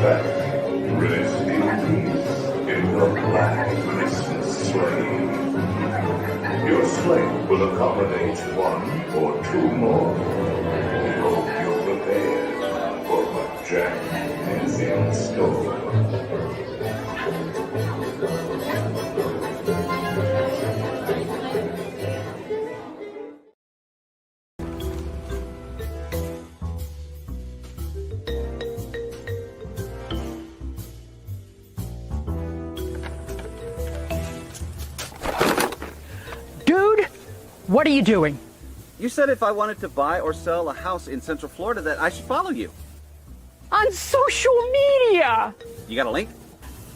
back. Rest in peace in the Black Christmas sleigh. Your sleigh will accommodate one or two more. We hope you're prepared for what Jack has in store. Dude, what are you doing? You said if I wanted to buy or sell a house in Central Florida that I should follow you. On social media! You got a link?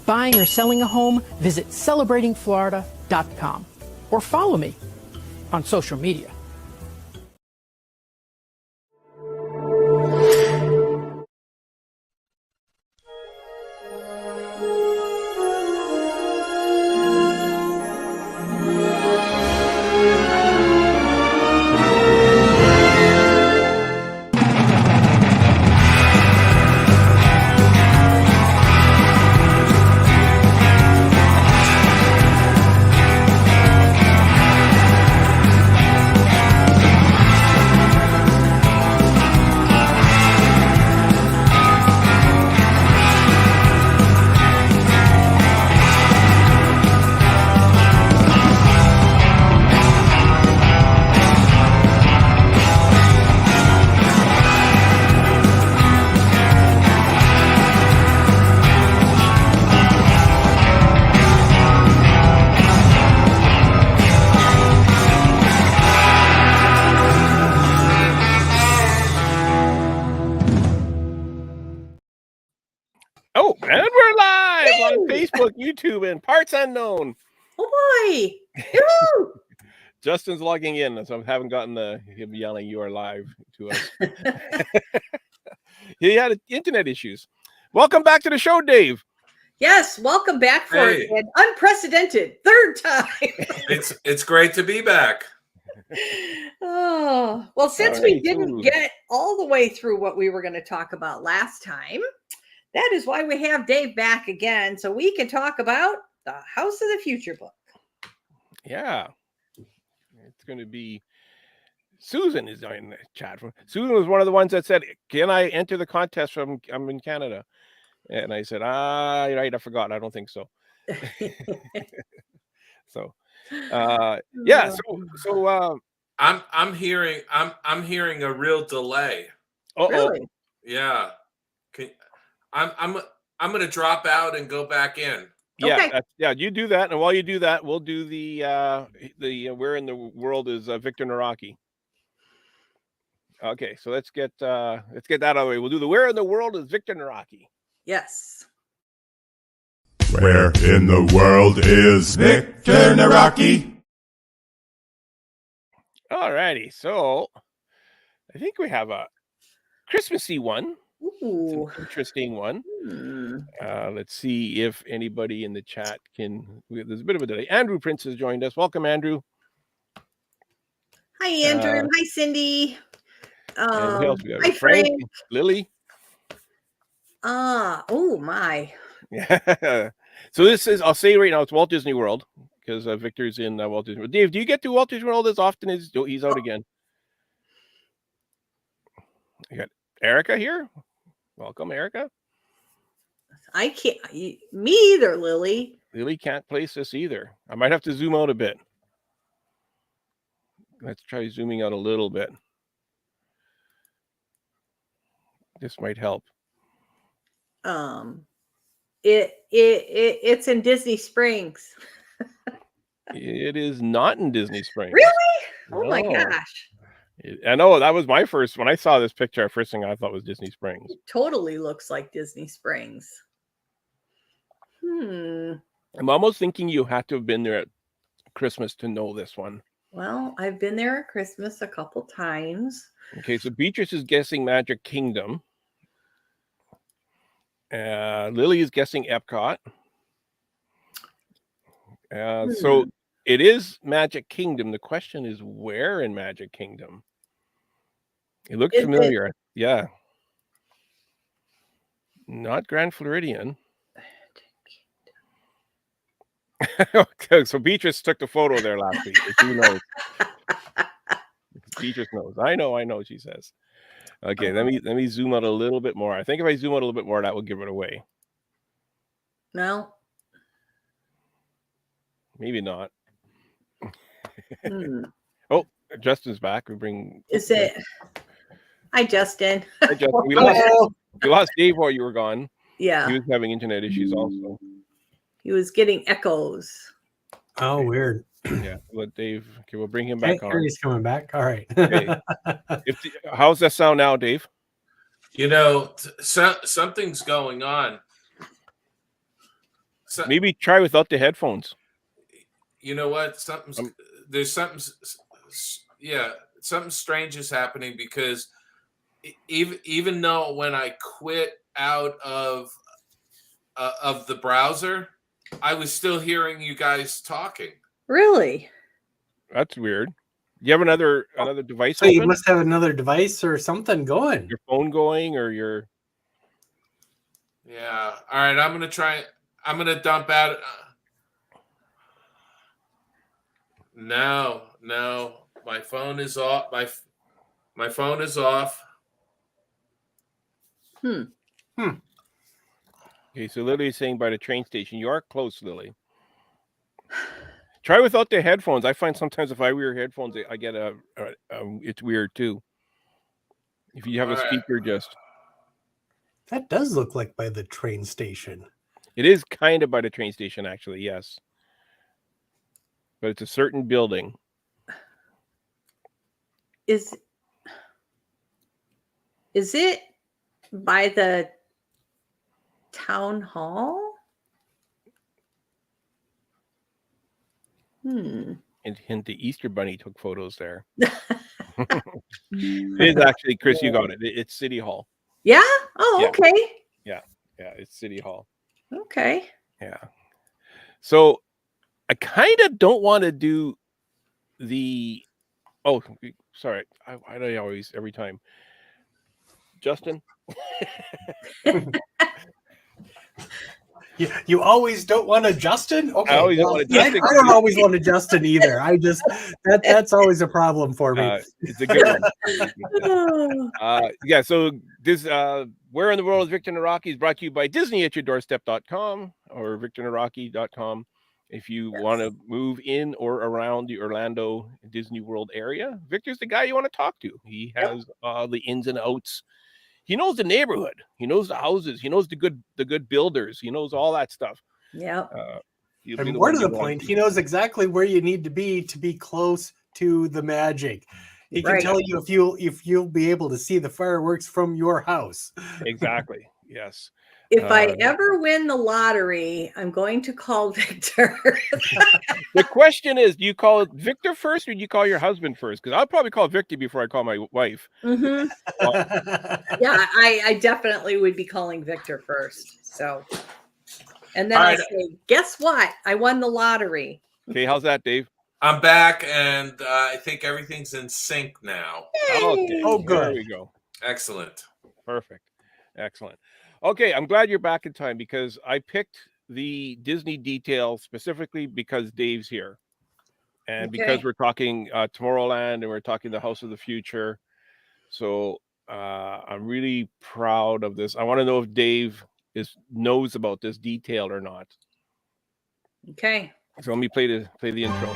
Buying or selling a home, visit celebratingflorida.com or follow me on social media. Oh, and we're live on Facebook, YouTube, and parts unknown. Oh boy! Yoo-hoo! Justin's logging in, so I haven't gotten him yelling "You are live" to us. He had internet issues. Welcome back to the show, Dave. Yes, welcome back for an unprecedented third time. It's great to be back. Oh, well, since we didn't get all the way through what we were going to talk about last time, that is why we have Dave back again, so we can talk about the House of the Future book. Yeah. It's going to be Susan is in the chat. Susan was one of the ones that said, "Can I enter the contest I'm in Canada?" And I said, you're right, I forgot. I don't think so. So yeah, so I'm hearing a real delay. Really? Yeah. I'm going to drop out and go back in. Yeah, Okay. you do that, and while you do that, we'll do the where in the world is Victor Naraki. Okay, so let's get that out of the way. We'll do the where in the world is Victor Naraki. Yes. Where in the world is Victor Naraki? Alrighty, so I think we have a Christmassy one. Ooh. It's an interesting one. Let's see if anybody in the chat can. There's a bit of a delay. Andrew Prince has joined us. Welcome, Andrew. Hi, Andrew. Hi, Cindy. And who else we got? Hi, Frank. Lily. Oh my. Yeah. So this is, I'll say right now, it's Walt Disney World because Victor's in Walt Disney World. Dave, do you get to Walt Disney World as often as he's out again? You got Erica here. Welcome, Erica. I can't. Me either, Lily. Lily can't place this either. I might have to zoom out a bit. Let's try zooming out a little bit. This might help. It's in Disney Springs. It is not in Disney Springs. Really? Oh No. my gosh. I know that was my first. When I saw this picture, first thing I thought was Disney Springs. It totally looks like Disney Springs. I'm almost thinking you had to have been there at Christmas to know this one. Well, I've been there at Christmas a couple times. Okay, so Beatrice is guessing Magic Kingdom. Lily is guessing Epcot. So it is Magic Kingdom. The question is where in Magic Kingdom? It looks familiar. Yeah. Not Grand Floridian. Okay, so Beatrice took the photo there last week. Who knows? Beatrice knows. I know, she says. Okay, let me zoom out a little bit more. I think if I zoom out a little bit more, that will give it away. No. Maybe not. Hmm. Oh, Justin's back. We bring. Is it? Hi, Justin. Hi, Justin. We lost Dave while you were gone. Yeah. He was having internet issues also. He was getting echoes. Oh, weird. Yeah, let Dave. Okay, we'll bring him back on. He's coming back. All right. Okay. How's that sound now, Dave? You know, something's going on. Maybe try without the headphones. You know what? Something strange is happening, because even though when I quit out of the browser, I was still hearing you guys talking. Really? That's weird. Do you have another device? So you must have another device or something going. Your phone going, or your. Yeah. All right. I'm gonna dump out. No. My phone is off. My phone is off. Okay, so Lily is saying by the train station. You are close, Lily. Try without the headphones. I find sometimes if I wear headphones, I get it's weird too. If you have a speaker, just. That does look like by the train station. It is kind of by the train station, actually. Yes, but it's a certain building. Is it by the town hall? And the Easter Bunny took photos there. It is actually, Chris, you got it. It's City Hall. Yeah? Oh, Yeah. okay. Yeah, it's City Hall. Okay. Yeah. So I kind of don't want to do the. Oh, sorry. Why do I always every time? Justin. You always don't want a Justin? Okay. I always don't want a Justin. I don't always want a Justin either. I just that's always a problem for me. It's a good one. Yeah, so this Where in the World is Victor Naraki is brought to you by DisneyAtYourDoorstep.com or VictorNaraki.com. If you want to move in or around the Orlando Disney World area, Victor's the guy you want to talk to. He has the ins and outs. He knows the neighborhood. He knows the houses. He knows the good builders. He knows all that stuff. Yeah. And more to the point, he knows exactly where you need to be close to the magic. He can tell you if you'll be able to see the fireworks from your house. Exactly. Yes. If I ever win the lottery, I'm going to call Victor. The question is, do you call Victor first or do you call your husband first? Because I'll probably call Victor before I call my wife. Mm-hmm. Yeah, I definitely would be calling Victor first. So, and then I say, guess what? I won the lottery. Okay, how's that, Dave? I'm back, and I think everything's in sync now. Okay. Oh, good. There we go. Excellent. Perfect. Excellent. Okay, I'm glad you're back in time because I picked the Disney detail specifically because Dave's here. And because we're talking Tomorrowland and we're talking the House of the Future. So I'm really proud of this. I want to know if Dave knows about this detail or not. Okay. So let me play the intro.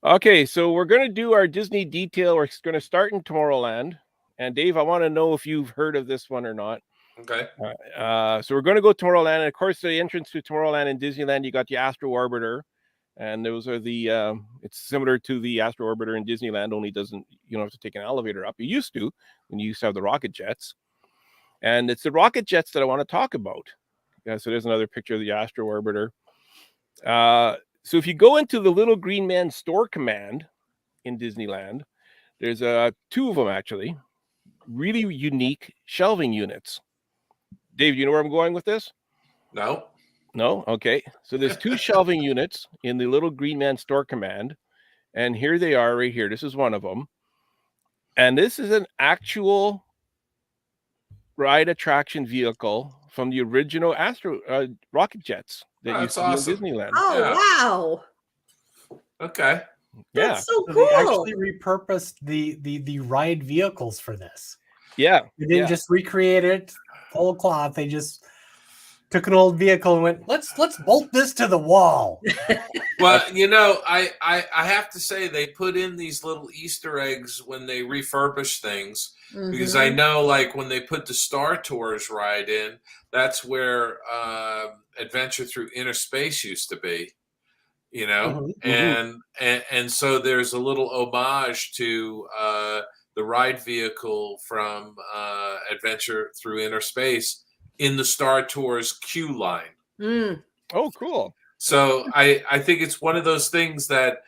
Okay, so we're going to do our Disney detail. We're going to start in Tomorrowland. And Dave, I want to know if you've heard of this one or not. Okay. So we're going to go to Tomorrowland. And of course, the entrance to Tomorrowland and Disneyland, you got the Astro Orbiter. And those are it's similar to the Astro Orbiter in Disneyland, only you don't have to take an elevator up. You used to, when you used to have the rocket jets. And it's the rocket jets that I want to talk about. Yeah, so there's another picture of the Astro Orbiter. So if you go into the Little Green Man Store Command in Disneyland, there's two of them actually, really unique shelving units. Dave, do you know where I'm going with this? No. No? Okay. So there's 2 shelving units in the little Green Man Store Command. And here they are right here. This is one of them. And this is an actual ride attraction vehicle from the original rocket jets that used to be awesome. in Disneyland. Oh, wow. Okay. Yeah. That's so cool. They actually repurposed the ride vehicles for this. Yeah. They didn't just recreate it full cloth. They just took an old vehicle and went, let's bolt this to the wall. Well, you know, I have to say they put in these little Easter eggs when they refurbish things, because I know, like, when they put the Star Tours ride in, that's where Adventure Through Inner Space used to be, you know, and so there's a little homage to the ride vehicle from Adventure Through Inner Space in the Star Tours queue line. Oh, cool. So I think it's one of those things that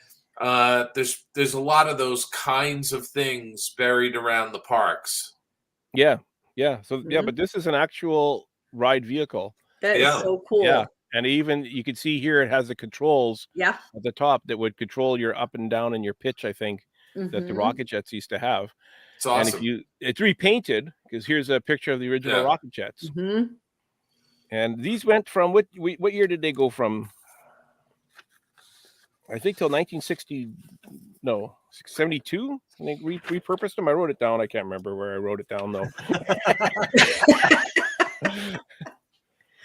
there's a lot of those kinds of things buried around the parks. Yeah. So but this is an actual ride vehicle. That is so cool. Yeah. And even you can see here it has the controls at the top that would control your up and down and your pitch, I think, that the rocket jets used to have. It's awesome. And if it's repainted, because here's a picture of the original rocket jets. And these went from what year did they go from? I think till 72. And they repurposed them. I wrote it down. I can't remember where I wrote it down though.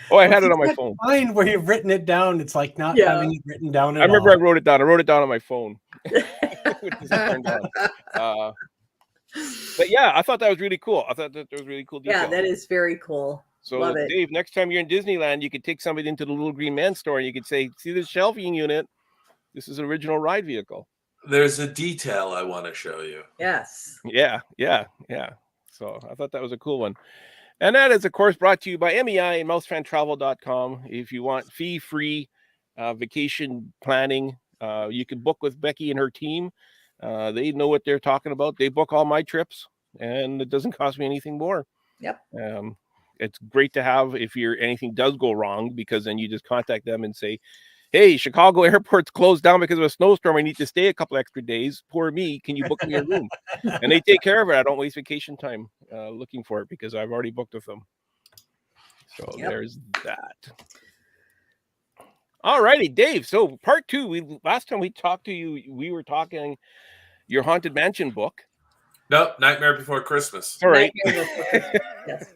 Oh, I had it on my phone. Fine, where you've written it down. It's like not having it written down. I remember I wrote it down. I wrote it down on my phone. Which isn't turned on. But yeah, I thought that was really cool. I thought that was really cool detail. Yeah, that is very cool. So, Love it. Dave, next time you're in Disneyland, you could take somebody into the Little Green Man store and you could say, see this shelving unit? This is an original ride vehicle. There's a detail I want to show you. Yes. Yeah. So I thought that was a cool one. And that is, of course, brought to you by MEI and mousefantravel.com. If you want fee-free vacation planning, you can book with Becky and her team. They know what they're talking about. They book all my trips, and it doesn't cost me anything more. Yep. It's great to have if anything does go wrong, because then you just contact them and say, hey, Chicago airport's closed down because of a snowstorm. I need to stay a couple extra days. Poor me. Can you book me a room? And they take care of it. I don't waste vacation time looking for it because I've already booked with them. So there's that. All righty, Dave. So part 2, last time we talked to you, we were talking your Haunted Mansion book. Nope, Nightmare Before Christmas. All right. Yes.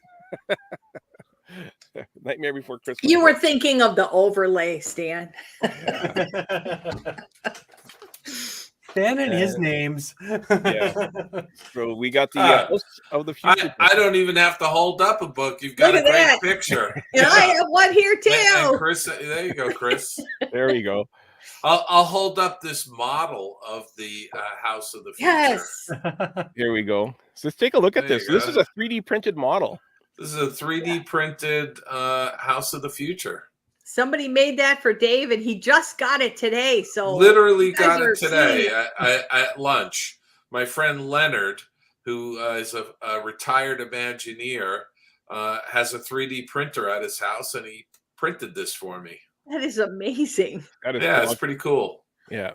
Nightmare Before Christmas. You were thinking of the overlay, Stan. Stan and his names. So we got the House of the Future. I don't even have to hold up a book. You've got a great picture. And I have one here too. And Chris, there you go, Chris. There you go. I'll hold up this model of the House of the Future. Yes. Here we go. So let's take a look at this. So this is a 3D printed model. This is a 3D printed House of the Future. Somebody made that for Dave, and he just got it today. So literally got it today at lunch. My friend Leonard, who is a retired Imagineer, has a 3D printer at his house, and he printed this for me. That is amazing. That is it's pretty cool. Yeah.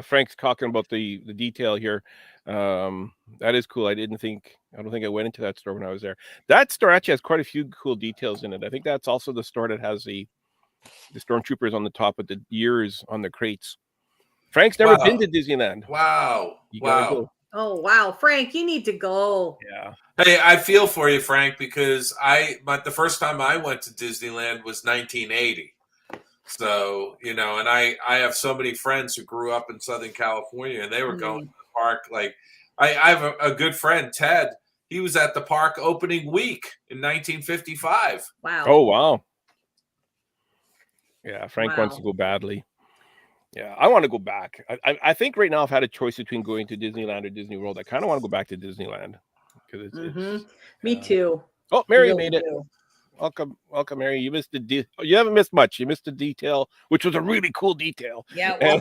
Frank's talking about the detail here. That is cool. I don't think I went into that store when I was there. That store actually has quite a few cool details in it. I think that's also the store that has the stormtroopers on the top with the ears on the crates. Frank's never been to Disneyland. Wow. You gotta go. Oh wow, Frank, you need to go. Yeah. Hey, I feel for you, Frank, because the first time I went to Disneyland was 1980. So, and I have so many friends who grew up in Southern California, and they were going to the park. Like, I have a good friend, Ted. He was at the park opening week in 1955. Wow. Oh, wow. Yeah, Frank wants to go badly. Yeah, I want to go back. I think right now I've had a choice between going to Disneyland or Disney World. I kind of want to go back to Disneyland. It's Me too. Oh, Mary made it. Welcome, Mary. You missed you haven't missed much. You missed the detail, which was a really cool detail. Yeah. Well,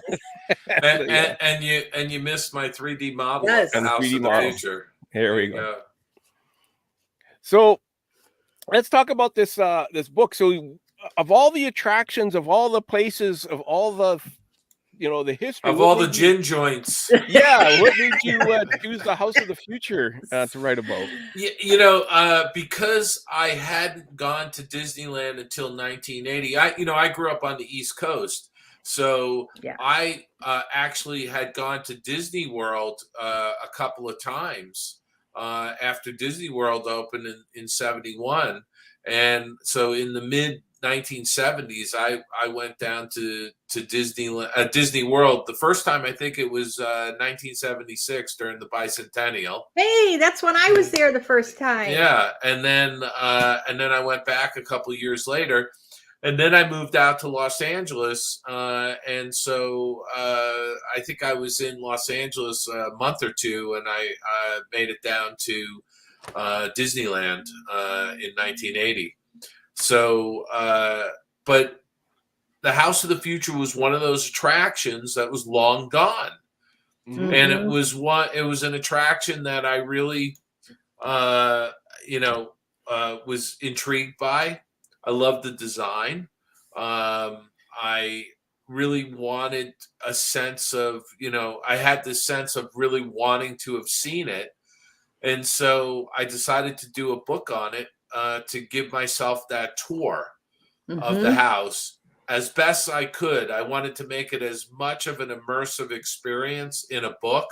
and you missed my 3D model of the House of the Future. Here we go. So let's talk about this book. So of all the attractions, of all the places, of all the, the history of all the gin joints. Yeah, what made you choose the House of the Future to write about? Because I hadn't gone to Disneyland until 1980. I grew up on the East Coast, so I actually had gone to Disney World a couple of times after Disney World opened in 71. And so in the mid 1970s, I went down to Disney World. The first time, I think it was 1976 during the bicentennial. Hey, that's when I was there the first time. Yeah, and then I went back a couple of years later, and then I moved out to Los Angeles, and so I think I was in Los Angeles a month or two, and I made it down to Disneyland in 1980. So, but the House of the Future was one of those attractions that was long gone, and it was an attraction that I really, was intrigued by. I loved the design. I really wanted a sense of, I had this sense of really wanting to have seen it, and so I decided to do a book on it. To give myself that tour of the house as best I could. I wanted to make it as much of an immersive experience in a book,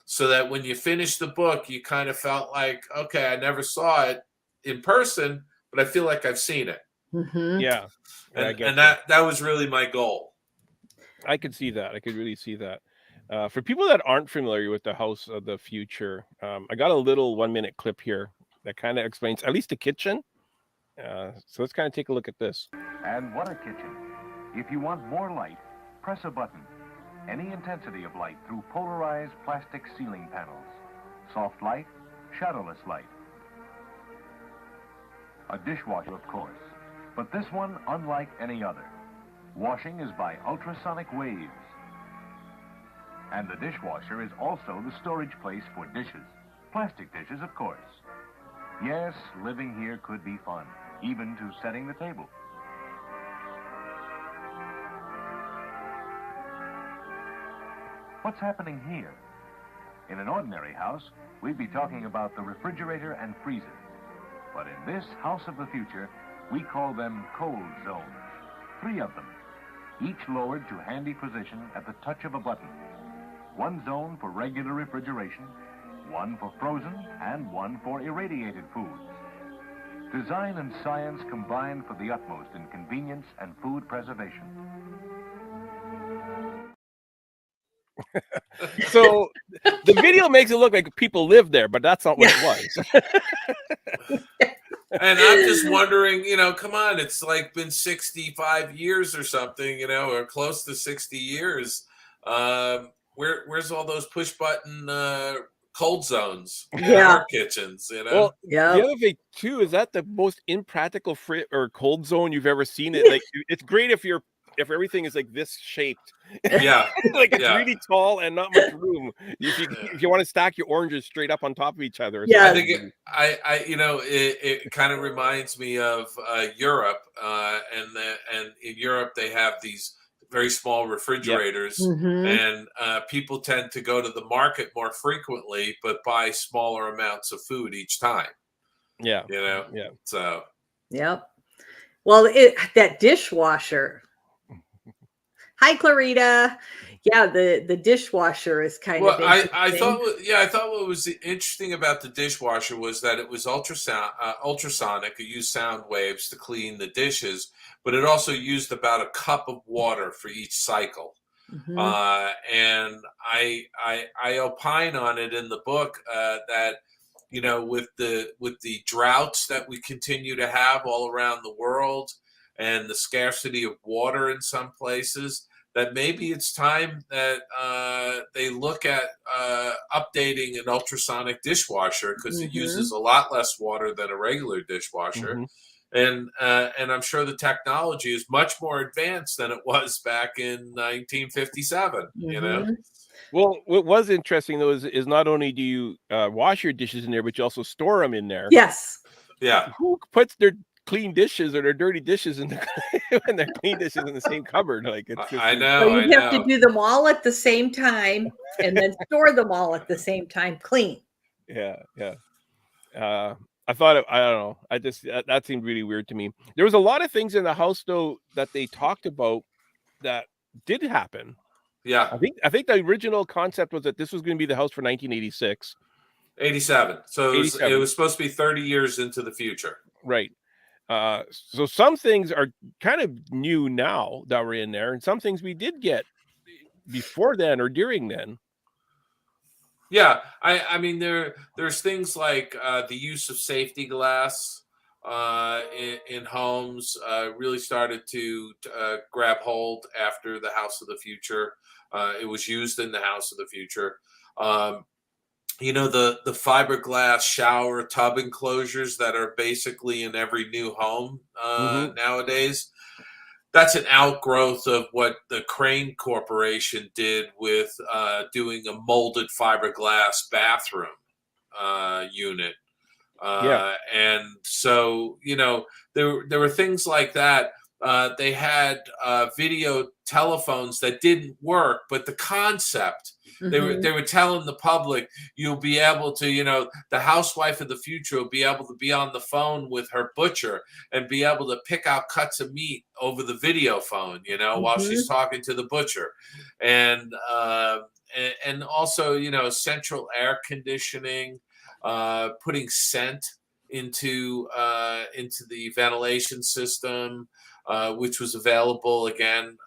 so that when you finish the book, you kind of felt like, okay, I never saw it in person, but I feel like I've seen it. Yeah. And that was really my goal. I could see that. I could really see that. For people that aren't familiar with the House of the Future, I got a little 1-minute clip here that kind of explains at least the kitchen. So let's kind of take a look at this. And what a kitchen. If you want more light, press a button. Any intensity of light through polarized plastic ceiling panels. Soft light, shadowless light. A dishwasher, of course, but this one unlike any other. Washing is by ultrasonic waves. And the dishwasher is also the storage place for dishes. Plastic dishes, of course. Yes, living here could be fun, even to setting the table. What's happening here? In an ordinary house, we'd be talking about the refrigerator and freezer. But in this House of the Future, we call them cold zones. 3 of them, each lowered to handy position at the touch of a button. One zone for regular refrigeration, one for frozen, and one for irradiated foods. Design and science combined for the utmost in convenience and food preservation. So the video makes it look like people live there, but that's not what it was. And I'm just wondering, come on, it's like been 65 years or something, or close to 60 years. Where's all those push button cold zones in our kitchens, Well, the other thing too is that the most impractical or cold zone you've ever seen. It like it's great if everything is like this shaped. Yeah. Like it's really tall and not much room. If you want to stack your oranges straight up on top of each other. Yeah. I think it kind of reminds me of Europe, and in Europe they have these very small refrigerators, and people tend to go to the market more frequently, but buy smaller amounts of food each time. Yeah. So. Yep. Well, that dishwasher. Hi, Clarita. Yeah, the dishwasher is kind of. I thought what was interesting about the dishwasher was that it was ultrasonic. It used sound waves to clean the dishes, but it also used about a cup of water for each cycle. And I opine on it in the book that with the droughts that we continue to have all around the world and the scarcity of water in some places, that maybe it's time that they look at updating an ultrasonic dishwasher, because it uses a lot less water than a regular dishwasher. And I'm sure the technology is much more advanced than it was back in 1957, Well, what was interesting though is not only do you wash your dishes in there, but you also store them in there. Yes. Yeah. Who puts their clean dishes or their dirty dishes in the and their clean dishes in the same cupboard. Like it's just, I know. So you'd have to do them all at the same time and then store them all at the same time clean. Yeah. I thought I don't know. I just that seemed really weird to me. There was a lot of things in the house though that they talked about that did happen. Yeah. I think the original concept was that this was going to be the house for 1986. 87. So it was supposed to be 30 years into the future. Right. So some things are kind of new now that we're in there, and some things we did get before then or during then. Yeah, I mean there's things like the use of safety glass in homes really started to grab hold after the House of the Future. It was used in the House of the Future. The fiberglass shower tub enclosures that are basically in every new home nowadays. That's an outgrowth of what the Crane Corporation did with doing a molded fiberglass bathroom unit. And so, there were things like that. They had video telephones that didn't work, but the concept, they were telling the public, you'll be able to, the housewife of the future will be able to be on the phone with her butcher and be able to pick out cuts of meat over the video phone, while she's talking to the butcher. And also, central air conditioning, putting scent into the ventilation system, which was available again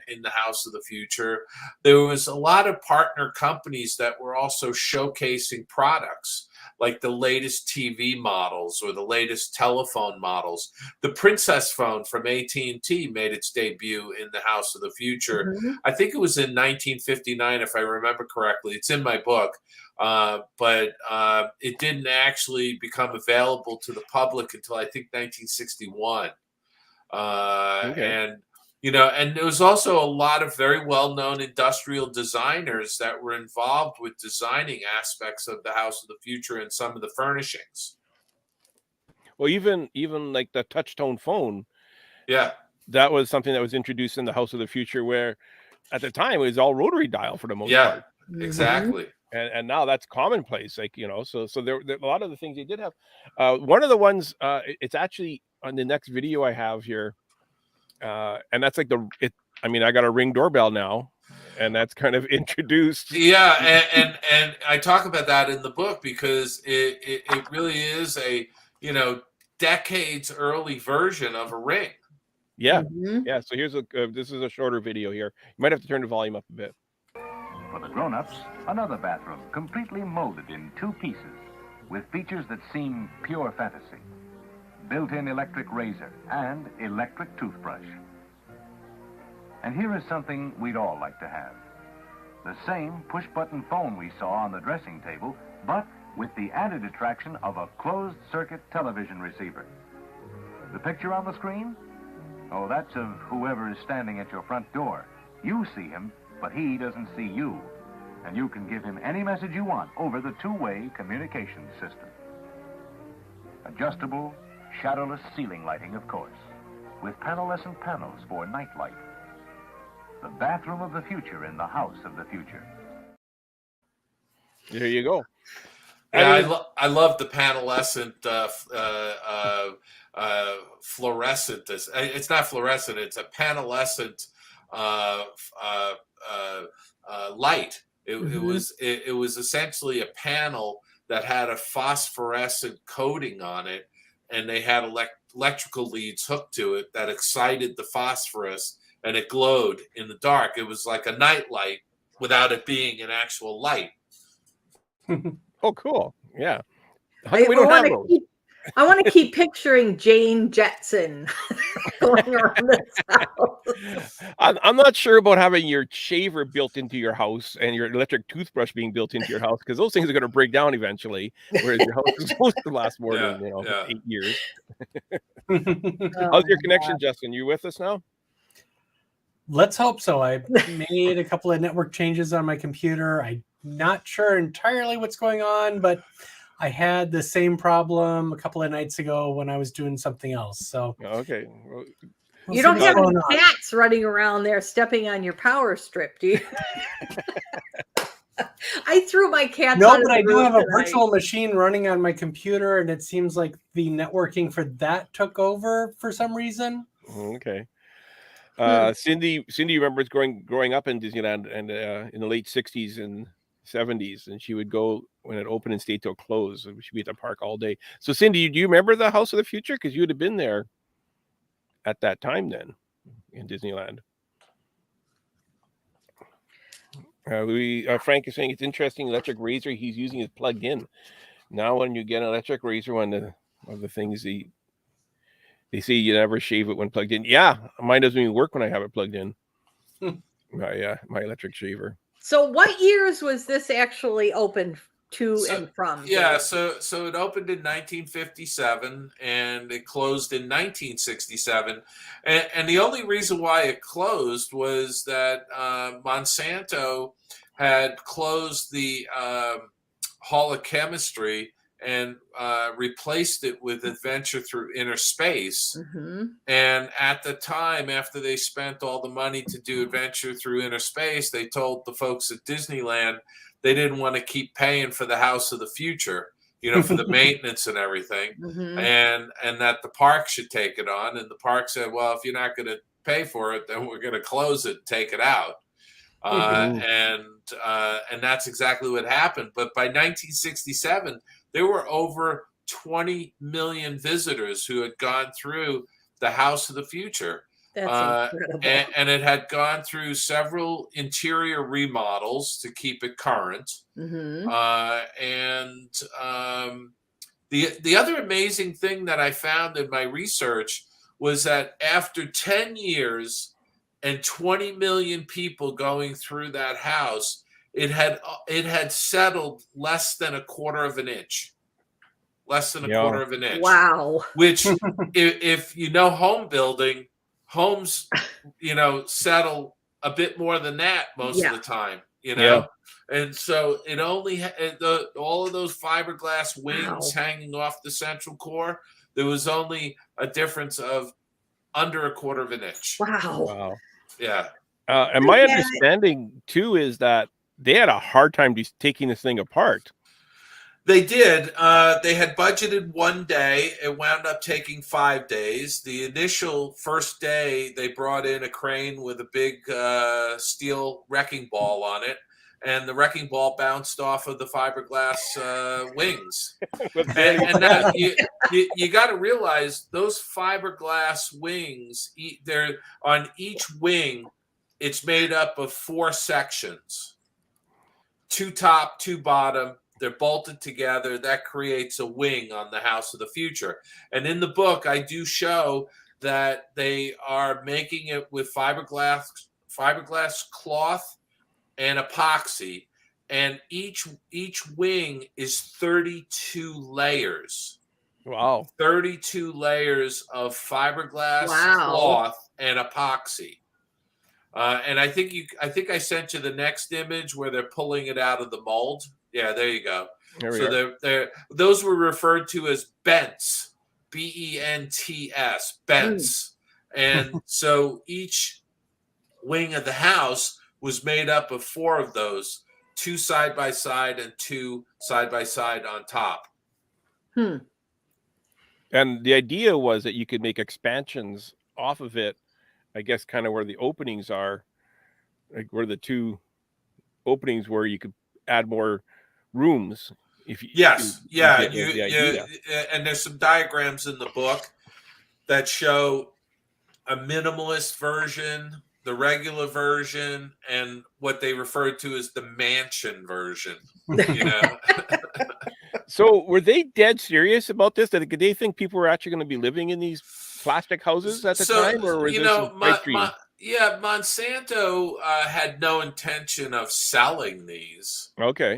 in the House of the Future. There was a lot of partner companies that were also showcasing products like the latest TV models or the latest telephone models. The Princess phone from AT&T made its debut in the House of the Future. I think it was in 1959, if I remember correctly. It's in my book. But it didn't actually become available to the public until I think 1961. And there was also a lot of very well-known industrial designers that were involved with designing aspects of the House of the Future and some of the furnishings. Well, even like the touch tone phone. Yeah. That was something that was introduced in the House of the Future where at the time it was all rotary dial for the most part. Yeah, exactly. And now that's commonplace, so there a lot of the things they did have. One of the ones, it's actually on the next video I have here. And that's like I got a Ring doorbell now, and that's kind of introduced. Yeah. And I talk about that in the book because it really is a, decades early version of a Ring. Yeah. Yeah. So here's this is a shorter video here. You might have to turn the volume up a bit. For the grown-ups, another bathroom completely molded in 2 pieces with features that seem pure fantasy. Built-in electric razor and electric toothbrush. And here is something we'd all like to have. The same push-button phone we saw on the dressing table, but with the added attraction of a closed-circuit television receiver. The picture on the screen? Oh, that's of whoever is standing at your front door. You see him, but he doesn't see you. And you can give him any message you want over the 2-way communication system. Adjustable, shadowless ceiling lighting, of course, with panel-lesson panels for night light. The bathroom of the future in the House of the Future. There you go. Yeah, I love the panel-lescent fluorescent. It's not fluorescent. It's a panel-lescent light. It was essentially a panel that had a phosphorescent coating on it, and they had electrical leads hooked to it that excited the phosphorus, and it glowed in the dark. It was like a night light without it being an actual light. Oh, cool. Yeah. I want to keep picturing Jane Jetson going around this house. I'm not sure about having your shaver built into your house and your electric toothbrush being built into your house, because those things are going to break down eventually, whereas your house is supposed to last more than 8 years. How's your connection, Justin? You with us now? Let's hope so. I made a couple of network changes on my computer. I'm not sure entirely what's going on, but I had the same problem a couple of nights ago when I was doing something else. So Okay. Well, You don't have any cats running around there stepping on your power strip, do you? I threw my cats no, out of but the I do room have a tonight. virtual machine running on my computer, and it seems like the networking for that took over for some reason. Okay. Cindy remembers growing up in Disneyland and in the late 60s and 70s, and she would go when it opened and stay till close. She'd be at the park all day. So Cindy, do you remember the House of the Future? Because you would have been there at that time then in Disneyland. Frank is saying it's interesting. Electric razor he's using is plugged in. Now, when you get an electric razor, one of the things they say you never shave it when plugged in. Yeah, mine doesn't even work when I have it plugged in. My electric shaver. So, what years was this actually open to and from? Yeah, so it opened in 1957 and it closed in 1967, and the only reason why it closed was that Monsanto had closed the Hall of Chemistry and replaced it with Adventure Through Inner Space. Mm-hmm. And at the time, after they spent all the money to do Adventure Through Inner Space, they told the folks at Disneyland they didn't want to keep paying for the House of the Future, for the maintenance and everything, Mm-hmm. and that the park should take it on. And the park said, well, if you're not going to pay for it, then we're going to close it and take it out. And that's exactly what happened. But by 1967, there were over 20 million visitors who had gone through the House of the Future. That's incredible. And it had gone through several interior remodels to keep it current. Mm-hmm. The other amazing thing that I found in my research was that after 10 years and 20 million people going through that house, it had settled less than a quarter of an inch. Less than a quarter of an inch. Wow. Which, if you know home building, homes, settle a bit more than that most of the time, And so it only all of those fiberglass wings hanging off the central core, there was only a difference of under a quarter of an inch. Wow. Yeah. And my understanding too is that they had a hard time taking this thing apart. They did. They had budgeted one day. It wound up taking 5 days. The initial first day, they brought in a crane with a big steel wrecking ball on it, and the wrecking ball bounced off of the fiberglass wings. and now you got to realize those fiberglass wings, they're on each wing, it's made up of 4 sections. 2 top, 2 bottom. They're bolted together. That creates a wing on the House of the Future. And in the book, I do show that they are making it with fiberglass cloth and epoxy. And each wing is 32 layers. Wow. 32 layers of fiberglass cloth and epoxy. And I think I sent you the next image where they're pulling it out of the mold. Yeah, there you go. Those were referred to as bents, B-E-N-T-S, bents. And so each wing of the house was made up of 4 of those, 2 side by side and 2 side by side on top. And the idea was that you could make expansions off of it, I guess, kind of where the openings are, like where the 2 openings where you could add more rooms. And there's some diagrams in the book that show a minimalist version, the regular version, and what they referred to as the mansion version. So were they dead serious about this? Did they think people were actually going to be living in these plastic houses at the time, or was this a pipe dream? Monsanto had no intention of selling these. Okay.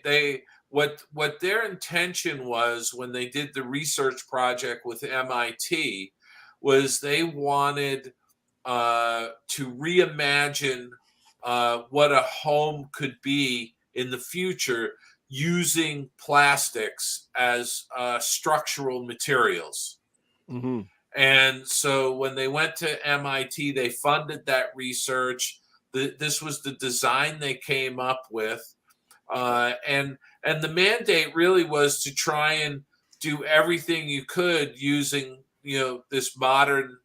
They what their intention was when they did the research project with MIT was they wanted to reimagine what a home could be in the future using plastics as structural materials. Mm-hmm. And so when they went to MIT, they funded that research. This was the design they came up with. And the mandate really was to try and do everything you could using, this modern,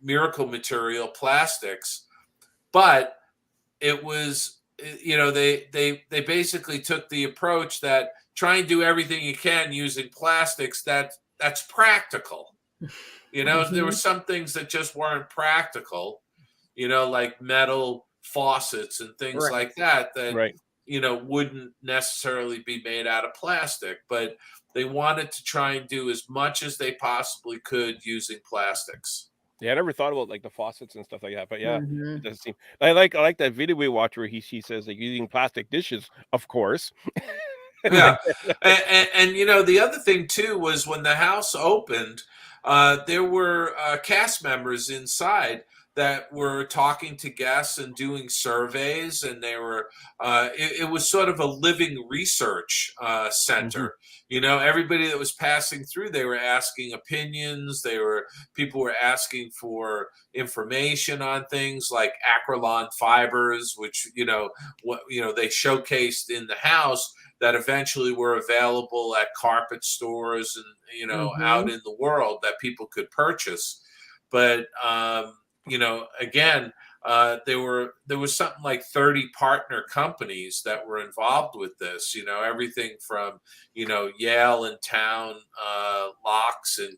miracle material, plastics. But it was, they basically took the approach that try and do everything you can using plastics that's practical. There were some things that just weren't practical, like metal faucets and things like that Right. wouldn't necessarily be made out of plastic, but they wanted to try and do as much as they possibly could using plastics. Yeah, I never thought about like the faucets and stuff like that, but yeah, Mhm. it doesn't seem. I like that video we watched where she says like using plastic dishes, of course. Yeah, and the other thing too was when the house opened, there were cast members inside that were talking to guests and doing surveys, and they were it was sort of a living research center. Everybody that was passing through, they were asking opinions. People were asking for information on things like acrylon fibers, which they showcased in the house, that eventually were available at carpet stores and out in the world that people could purchase. But again, there was something like 30 partner companies that were involved with this. Everything from Yale and Town locks and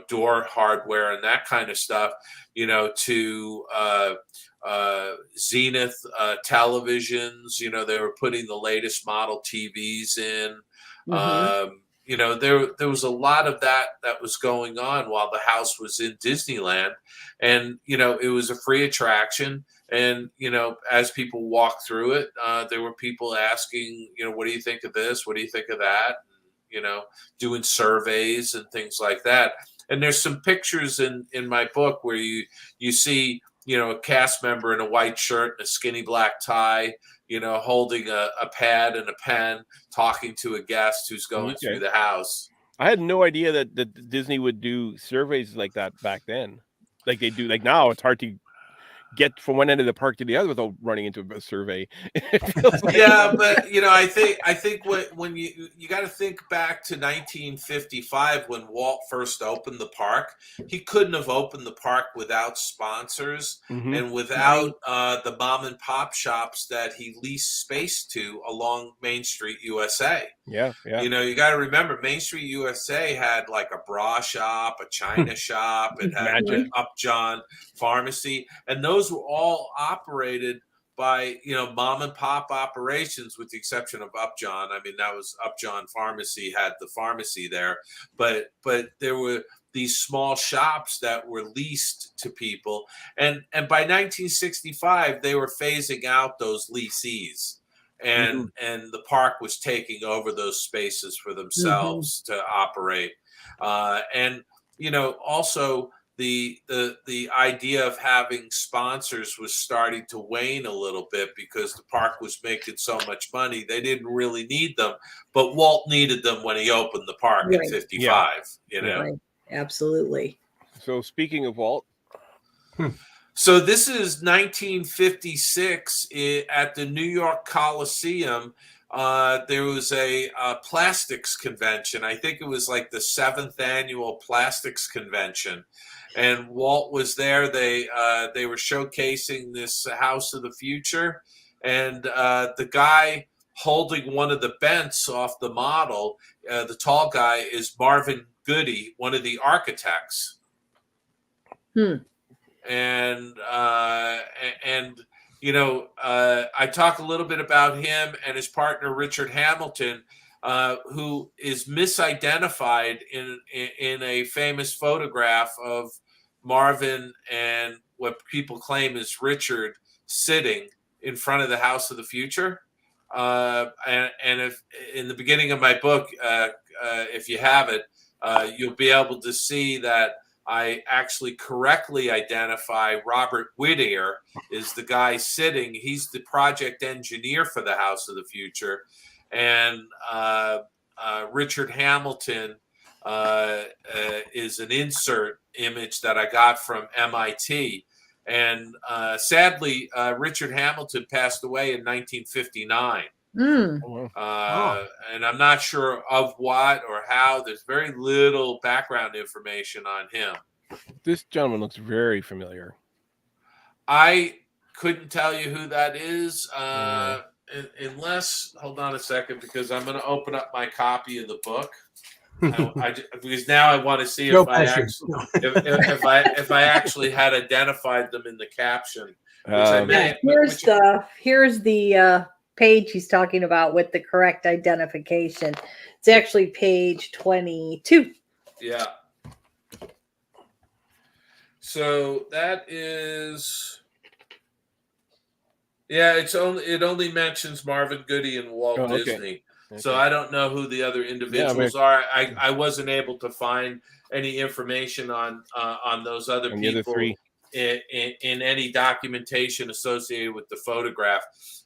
door hardware and that kind of stuff, to Zenith televisions. They were putting the latest model TVs in. There was a lot of that was going on while the house was in Disneyland, and it was a free attraction. And as people walked through it, there were people asking, what do you think of this? What do you think of that? Doing surveys and things like that. And there's some pictures in my book where you see a cast member in a white shirt and a skinny black tie, holding a pad and a pen, talking to a guest who's going through the house. I had no idea that Disney would do surveys like that back then. Like they do. Like now, it's hard to get from one end of the park to the other without running into a survey. Yeah, but I think when you got to think back to 1955 when Walt first opened the park. He couldn't have opened the park without sponsors and without the mom and pop shops that he leased space to along Main Street USA. Yeah. You got to remember, Main Street USA had like a bra shop, a china shop, it had an Upjohn pharmacy, and those were all operated by mom and pop operations, with the exception of Upjohn. I mean, that was Upjohn Pharmacy had the pharmacy there, but there were these small shops that were leased to people, and by 1965 they were phasing out those lessees. And the park was taking over those spaces for themselves to operate. And also the idea of having sponsors was starting to wane a little bit because the park was making so much money. They didn't really need them, but Walt needed them when he opened the park in 55. Right. Absolutely. So speaking of Walt. So this is 1956 at the New York Coliseum. There was a plastics convention. I think it was like the 7th annual plastics convention, and Walt was there. They were showcasing this House of the Future, and the guy holding one of the bents off the model, the tall guy, is Marvin Goody, one of the architects. And I talk a little bit about him and his partner Richard Hamilton, who is misidentified in a famous photograph of Marvin and what people claim is Richard sitting in front of the House of the Future. And if in the beginning of my book, if you have it, you'll be able to see that I actually correctly identify Robert Whittier is the guy sitting. He's the project engineer for the House of the Future. And Richard Hamilton is an insert image that I got from MIT. And sadly, Richard Hamilton passed away in 1959. And I'm not sure of what or how. There's very little background information on him. This gentleman looks very familiar. I couldn't tell you who that is, unless, hold on a second, because I'm going to open up my copy of the book. Because now I want to see if I actually had identified them in the caption. Here's the page he's talking about with the correct identification. It's actually page 22. Yeah. So that is, it only mentions Marvin Goody and Walt Disney. Okay. So I don't know who the other individuals are. I wasn't able to find any information on those other people in any documentation associated with the photograph,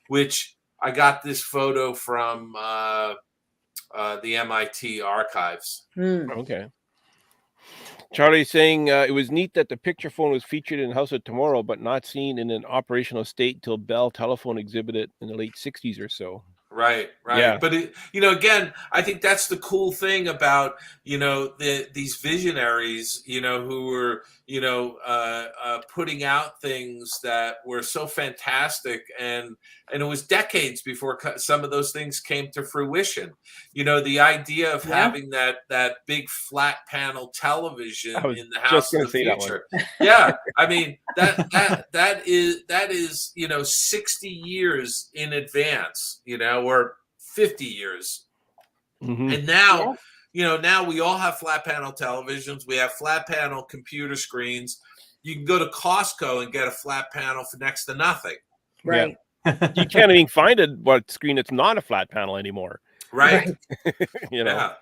which I got this photo from the MIT archives. Okay. Charlie's saying it was neat that the picture phone was featured in House of Tomorrow, but not seen in an operational state until Bell Telephone exhibited in the late 60s or so. Right. Yeah. But again, I think that's the cool thing about these visionaries, who were putting out things that were so fantastic, and it was decades before some of those things came to fruition. The idea of having that big flat panel television in the House of the Future. Yeah, I mean that is 60 years in advance, or 50 years. And now, now we all have flat panel televisions. We have flat panel computer screens. You can go to Costco and get a flat panel for next to nothing. Right. Yeah. You can't even find a screen that's not a flat panel anymore. Right. Yeah.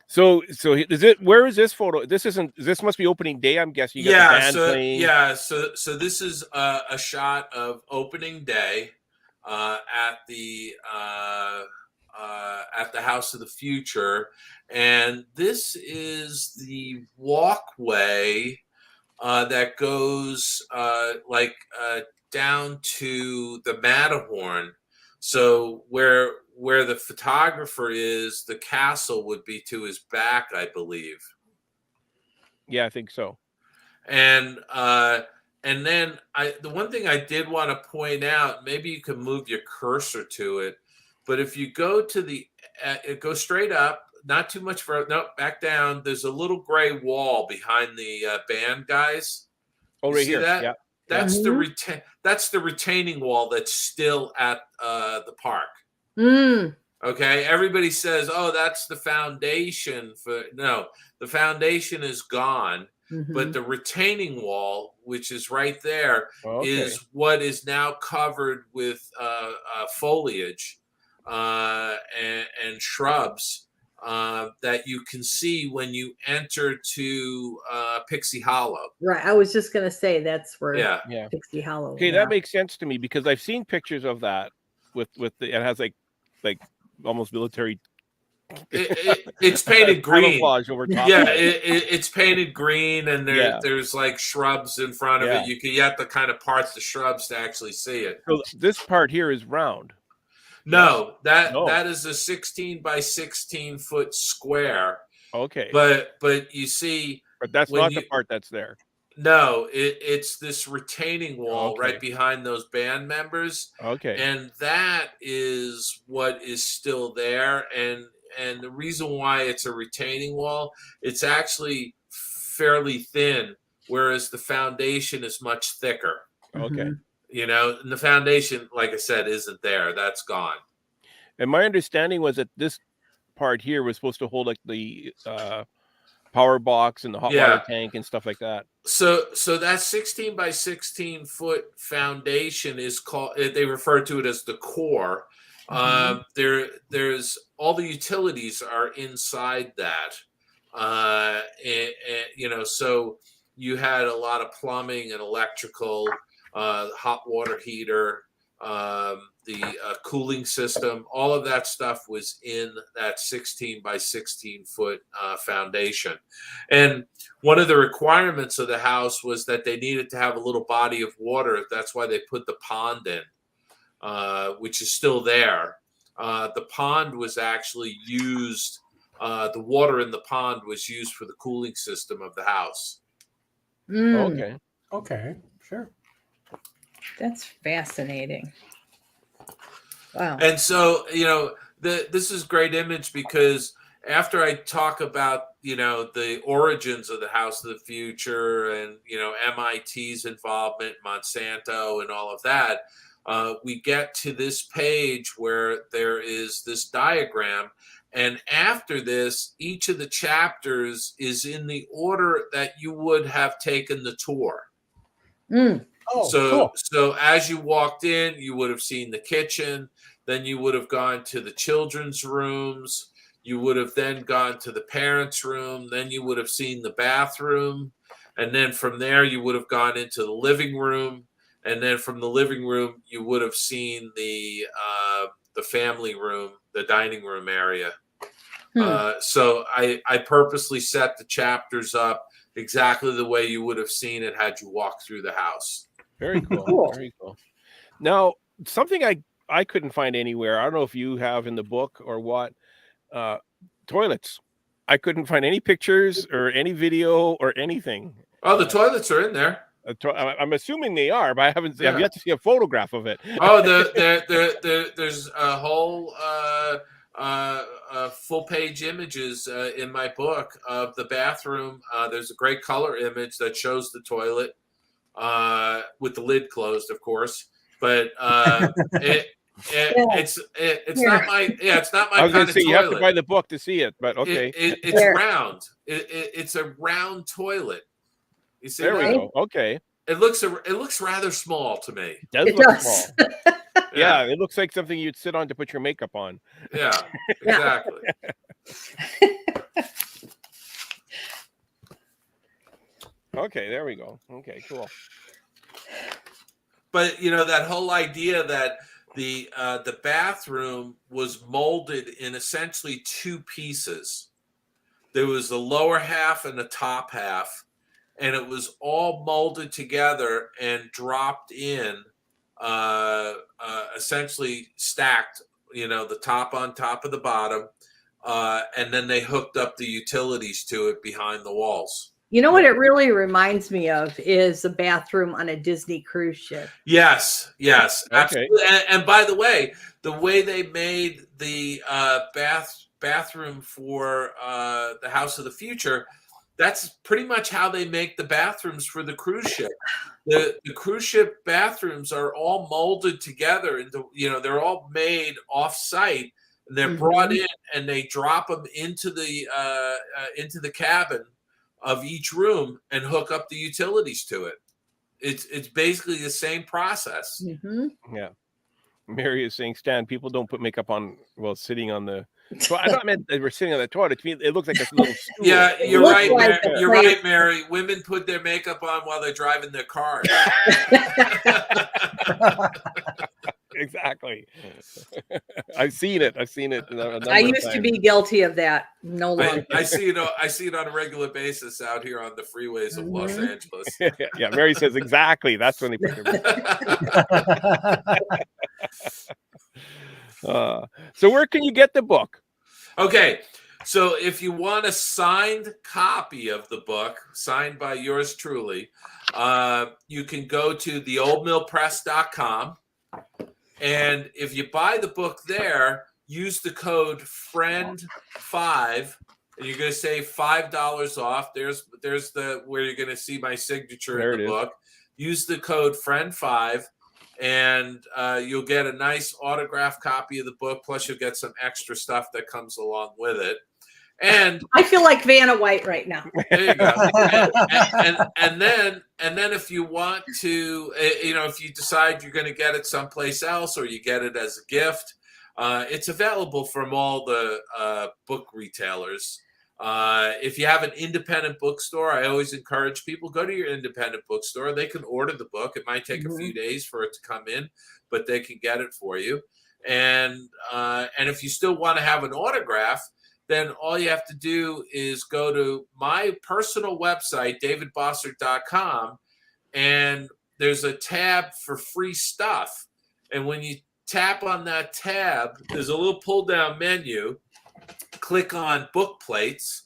So is it? Where is this photo? This must be opening day, I'm guessing. You got the band playing. So this is a shot of opening day at the House of the Future, and this is the walkway that goes down to the Matterhorn. So where the photographer is, the castle would be to his back, I believe. Yeah, I think so. And then the one thing I did want to point out, maybe you can move your cursor to it, but if you go to go straight up, not too much further, no, back down. There's a little gray wall behind the band guys. Oh, right here. That? Yeah. That's that's the retaining wall that's still at the park. Okay, everybody says, "Oh, that's the foundation for." No, the foundation is gone, but the retaining wall, which is right there, is what is now covered with foliage and shrubs that you can see when you enter to Pixie Hollow. Right. I was just gonna say that's where Pixie Hollow. Okay, that makes sense to me because I've seen pictures of that with it has like almost military. It's painted green. Over top it's painted green, and there's like shrubs in front of it. You have to kind of part the shrubs to actually see it. So this part here is round. No, that is a 16 by 16 foot square. Okay. But you see, but that's not the part that's there. No, it's this retaining wall right behind those band members. Okay. And that is what is still there. And the reason why it's a retaining wall, it's actually fairly thin, whereas the foundation is much thicker. Okay. And the foundation, like I said, isn't there. That's gone. And my understanding was that this part here was supposed to hold like the power box and the hot water tank and stuff like that. So that 16 by 16 foot foundation is called, they refer to it as the core. There's all the utilities are inside that. So you had a lot of plumbing and electrical, hot water heater, the cooling system. All of that stuff was in that 16 by 16 foot foundation. And one of the requirements of the house was that they needed to have a little body of water. That's why they put the pond in, which is still there. The pond was actually used, the water in the pond was used for the cooling system of the house. Okay, sure. That's fascinating. Wow. And so, this is great image because after I talk about, the origins of the House of the Future and, MIT's involvement, Monsanto and all of that, we get to this page where there is this diagram. And after this, each of the chapters is in the order that you would have taken the tour. Cool. So as you walked in, you would have seen the kitchen. Then you would have gone to the children's rooms. You would have then gone to the parents' room. Then you would have seen the bathroom. And then from there, you would have gone into the living room. And then from the living room, you would have seen the family room, the dining room area. So I purposely set the chapters up exactly the way you would have seen it had you walked through the house. Very cool. Very cool. Now, something I couldn't find anywhere, I don't know if you have in the book or what, toilets. I couldn't find any pictures or any video or anything. Oh, the toilets are in there. I'm assuming they are, but I've yet to see a photograph of it. Oh, there's a whole full page images in my book of the bathroom. There's a great color image that shows the toilet with the lid closed, of course. But it's not my I was kind of say, toilet. you have to buy the book to see it, but okay. It's round. It's a round toilet. You see there that? we go. Okay. It looks rather small to me. It does look small. Yeah, it looks like something you'd sit on to put your makeup on. Yeah, exactly. Okay, there we go. Okay, cool. But that whole idea that the bathroom was molded in essentially two pieces. There was the lower half and the top half, and it was all molded together and dropped in, essentially stacked, the top on top of the bottom, and then they hooked up the utilities to it behind the walls. You know what it really reminds me of is the bathroom on a Disney cruise ship. Yes, absolutely. Okay. And by the way they made the bathroom for the House of the Future, that's pretty much how they make the bathrooms for the cruise ship. The cruise ship bathrooms are all molded together into, they're all made off-site, and they're brought in and they drop them into the cabin of each room and hook up the utilities to it. It's basically the same process. Yeah. Mary is saying, Stan, people don't put makeup on while sitting on the. Well, I meant they were sitting on the toilet. To me, it looks like a little stool. Yeah, you're right. Like you're right, Mary. Women put their makeup on while they're driving their car. Exactly. I've seen it. I used to be guilty of that. No longer. I see it on a regular basis out here on the freeways of Los Angeles. Yeah, Mary says exactly. That's when they put their so where can you get the book? Okay, so if you want a signed copy of the book, signed by yours truly, you can go to theoldmillpress.com. And if you buy the book there, use the code FRIEND5, and you're going to save $5 off. There's the where you're going to see my signature in the book. Use the code FRIEND5, and you'll get a nice autographed copy of the book. Plus, you'll get some extra stuff that comes along with it. And I feel like Vanna White right now. There you go. and then if you want to, if you decide you're going to get it someplace else or you get it as a gift, it's available from all the book retailers. If you have an independent bookstore, I always encourage people, go to your independent bookstore. They can order the book. It might take a few days for it to come in, but they can get it for you. And if you still want to have an autograph, then all you have to do is go to my personal website, davidbossert.com, and there's a tab for free stuff. And when you tap on that tab, there's a little pull-down menu. Click on book plates,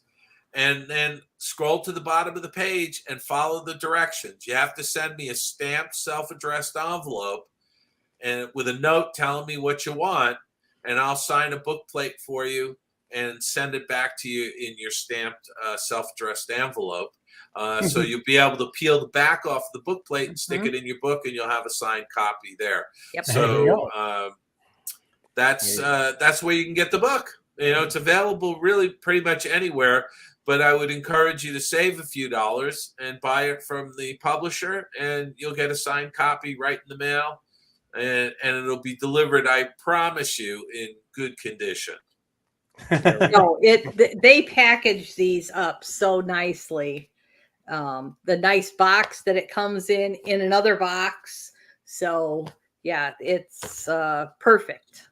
and then scroll to the bottom of the page and follow the directions. You have to send me a stamped self-addressed envelope and with a note telling me what you want, and I'll sign a book plate for you and send it back to you in your stamped self-addressed envelope. So you'll be able to peel the back off the book plate and stick it in your book, and you'll have a signed copy there. Yep. So that's where you can get the book. You know, it's available really pretty much anywhere, but I would encourage you to save a few dollars and buy it from the publisher, and you'll get a signed copy right in the mail, and it'll be delivered, I promise you, in good condition. No, they package these up so nicely. The nice box that it comes in another box. So yeah, it's perfect.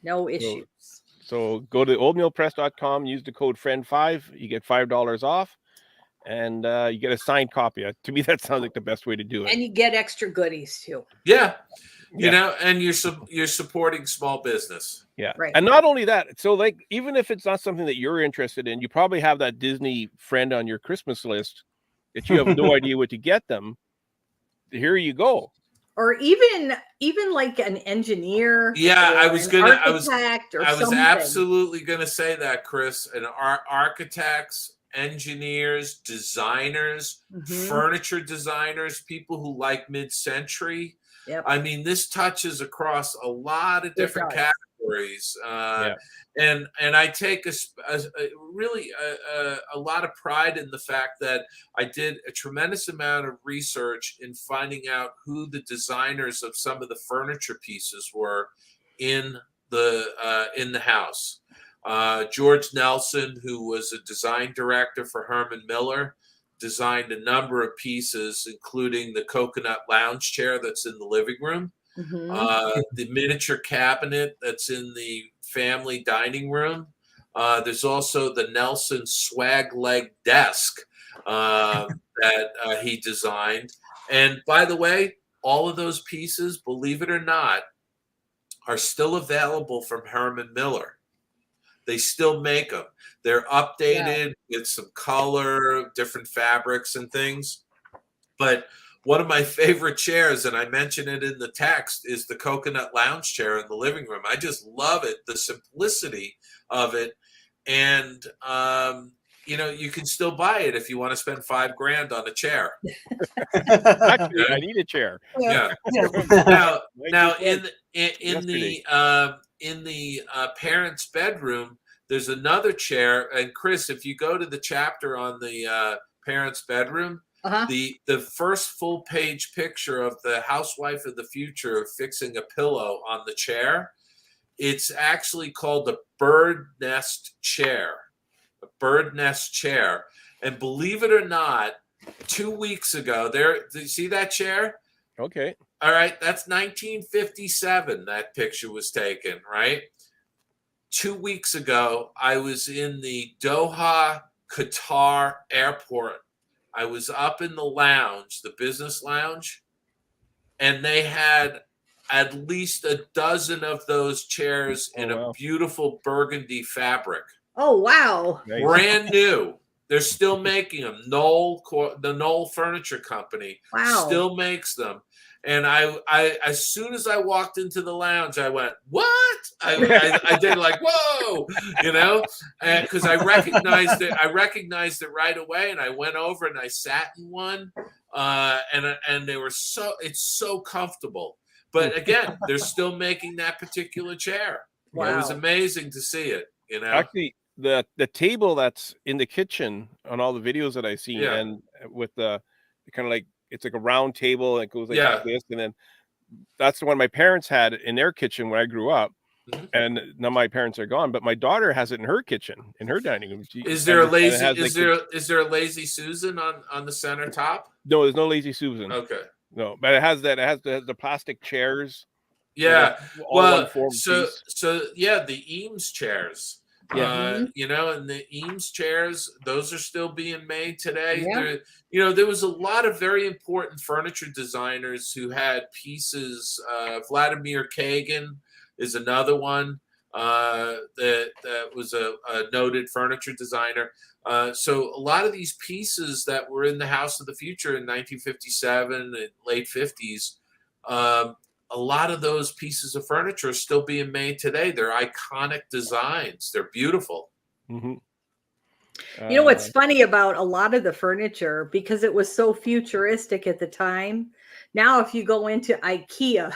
No issues. So go to oldmillpress.com, use the code FRIEND5, you get $5 off, and you get a signed copy. To me, that sounds like the best way to do it. And you get extra goodies too. Yeah. You know, and you're supporting small business. Yeah. Right. And not only that, so like, even if it's not something that you're interested in, you probably have that Disney friend on your Christmas list that you have no idea what to get them. Here you go. Or even like an engineer. Yeah, I was something. absolutely gonna say that, Chris. And architects, engineers, designers, furniture designers, people who like mid-century. Yep. I mean, this touches across a lot of different categories. And I take really a lot of pride in the fact that I did a tremendous amount of research in finding out who the designers of some of the furniture pieces were in the house. George Nelson, who was a design director for Herman Miller, designed a number of pieces, including the coconut lounge chair that's in the living room, the miniature cabinet that's in the family dining room. There's also the Nelson swag leg desk that he designed. And by the way, all of those pieces, believe it or not, are still available from Herman Miller. They still make them. They're updated with some color, different fabrics and things. But one of my favorite chairs, and I mention it in the text, is the coconut lounge chair in the living room. I just love it, the simplicity of it. And, you know, you can still buy it if you want to spend $5,000 on a chair. Actually, I need a chair. Yeah. Now in the parents' bedroom, there's another chair. And Chris, if you go to the chapter on the parents' bedroom, the first full page picture of the housewife of the future fixing a pillow on the chair, it's actually called a bird nest chair. A bird nest chair. And believe it or not, 2 weeks ago, do you see that chair? Okay. All right, that's 1957 that picture was taken, right? 2 weeks ago, I was in the Doha, Qatar airport. I was up in the lounge, the business lounge, and they had at least a dozen of those chairs in a beautiful burgundy fabric. Oh, wow. Nice. Brand new. They're still making them. The Knoll Furniture Company still makes them. And I as soon as I walked into the lounge, I went, "What?" I did like, "Whoa," you know, because I recognized it. I recognized it right away, and I went over and I sat in one, and they were it's so comfortable. But again, they're still making that particular chair. Wow. It was amazing to see it. You know, actually, the table that's in the kitchen on all the videos that I've seen, and with the kind of like, it's like a round table and it goes like this, and then that's the one my parents had in their kitchen when I grew up. And now my parents are gone, but my daughter has it in her kitchen, in her dining room. Is there a lazy? Is there a lazy Susan on the center top? No, there's no lazy Susan. Okay. No, but it has that. It has the plastic chairs. Yeah. Well, so yeah, the Eames chairs. Yeah. And the Eames chairs, those are still being made today. Yeah. There was a lot of very important furniture designers who had pieces. Vladimir Kagan is another one that was a noted furniture designer. So a lot of these pieces that were in the House of the Future in 1957 and late 50s, a lot of those pieces of furniture are still being made today. They're iconic designs. They're beautiful. Mm-hmm. You know what's funny about a lot of the furniture, because it was so futuristic at the time. Now, if you go into IKEA,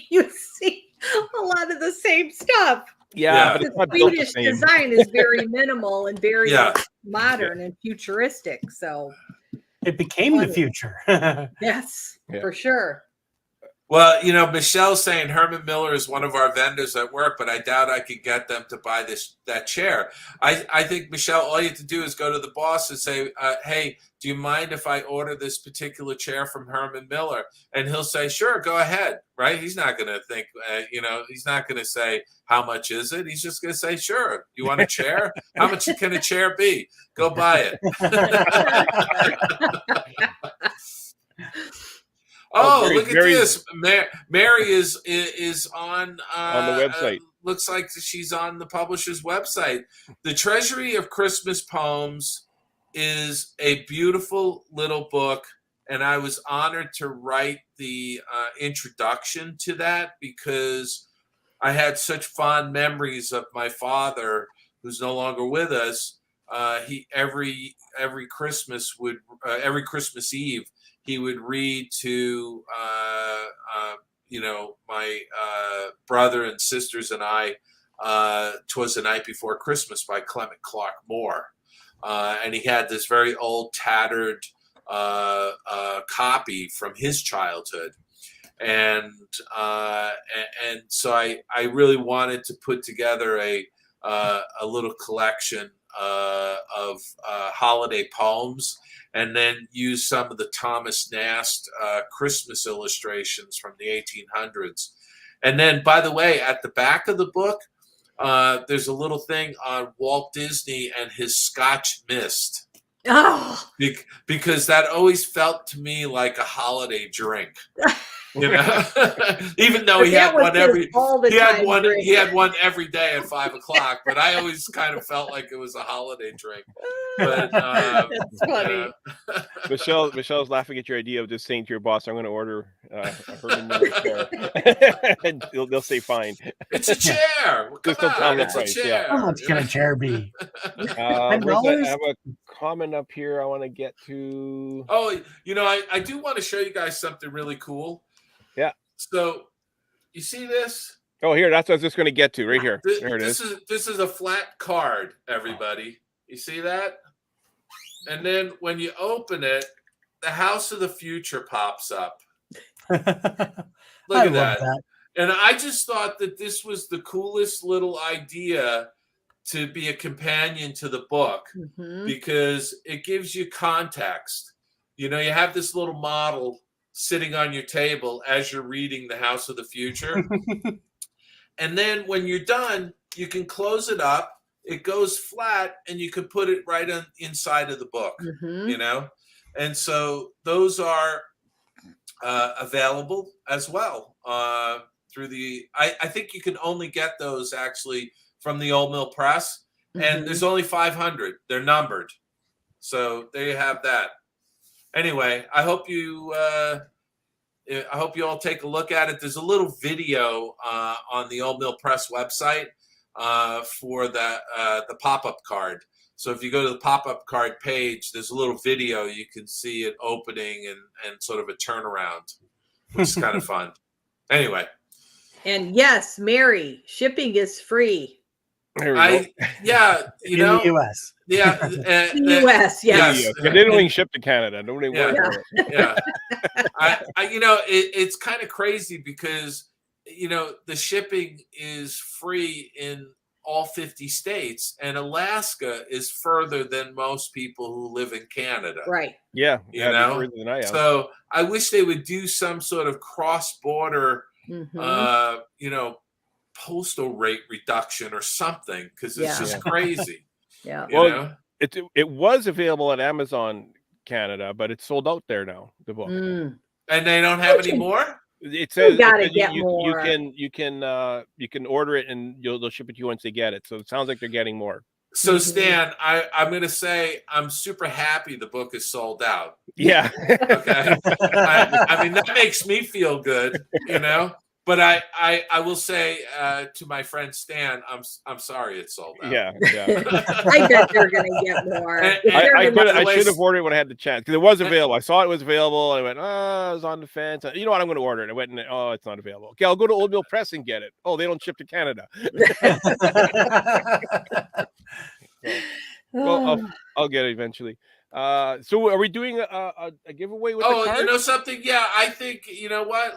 you see a lot of the same stuff. Yeah, the but Swedish design is very minimal and very modern and futuristic. So it became the future. Yes, for sure. Well, Michelle's saying Herman Miller is one of our vendors at work, but I doubt I could get them to buy that chair. I think, Michelle, all you have to do is go to the boss and say, hey, do you mind if I order this particular chair from Herman Miller? And he'll say, sure, go ahead, right? He's not going to think, he's not going to say, how much is it? He's just going to say, sure. You want a chair? How much can a chair be? Go buy it. Oh, look at this! Mary is on the website. Looks like she's on the publisher's website. The Treasury of Christmas Poems is a beautiful little book, and I was honored to write the introduction to that because I had such fond memories of my father, who's no longer with us. He every Christmas Eve. He would read to, my brother and sisters and I, 'Twas the Night Before Christmas by Clement Clark Moore. And he had this very old, tattered copy from his childhood. And so I really wanted to put together a little collection of holiday poems, and then use some of the Thomas Nast Christmas illustrations from the 1800s. And then, by the way, at the back of the book, there's a little thing on Walt Disney and his Scotch Mist. Oh, because that always felt to me like a holiday drink. Even though he had one every day at 5 o'clock, but I always kind of felt like it was a holiday drink. But that's funny. Michelle's laughing at your idea of just saying to your boss, "I'm going to order a Herman Miller chair," and they'll say fine. It's a chair. Just don't tell them the price. Chair. How much can a chair be? I have a comment up here I want to get to. Oh, I do want to show you guys something really cool. Yeah. So, you see this? Oh, here. That's what I was just going to get to. Right here. There it is. This is a flat card, everybody. You see that? And then when you open it, the House of the Future pops up. Look at that. And I just thought that this was the coolest little idea to be a companion to the book, because it gives you context. You have this little model sitting on your table as you're reading The House of the Future. And then when you're done, you can close it up. It goes flat, and you can put it right inside of the book, And so those are available as well through the. I think you can only get those actually from the Old Mill Press, and there's only 500. They're numbered, so there you have that. Anyway, I hope you all take a look at it. There's a little video on the Old Mill Press website for the pop-up card. So if you go to the pop-up card page, there's a little video. You can see it opening and sort of a turnaround, which is kind of fun. Anyway. And yes, Mary, shipping is free. There we go. In the U.S. Yeah, in the U.S. Yes. They didn't even ship to Canada. Nobody worry about it. Yeah. It's kind of crazy because the shipping is free in all 50 states, and Alaska is further than most people who live in Canada. Right. Yeah. You know, further than I am. so I wish they would do some sort of cross-border, postal rate reduction or something, because it's just crazy. Yeah. Well, it was available at Amazon Canada, but it's sold out there now. The book, and they don't have any more. It says You gotta get you more. you can order it and they'll ship it to you once they get it. So it sounds like they're getting more. So Stan, I'm going to say I'm super happy the book is sold out. Yeah. Okay. I mean, that makes me feel good, But I will say to my friend Stan, I'm sorry it's sold out. Yeah. I bet they're gonna get more. I should have ordered it when I had the chance, because it was available. I saw it was available. I went, I was on the fence. You know what? I'm going to order it. I went and it's not available. Okay, I'll go to Old Mill Press and get it. Oh, they don't ship to Canada. Well, I'll get it eventually. So are we doing a giveaway with the cards? You know something? Yeah, I think, you know what?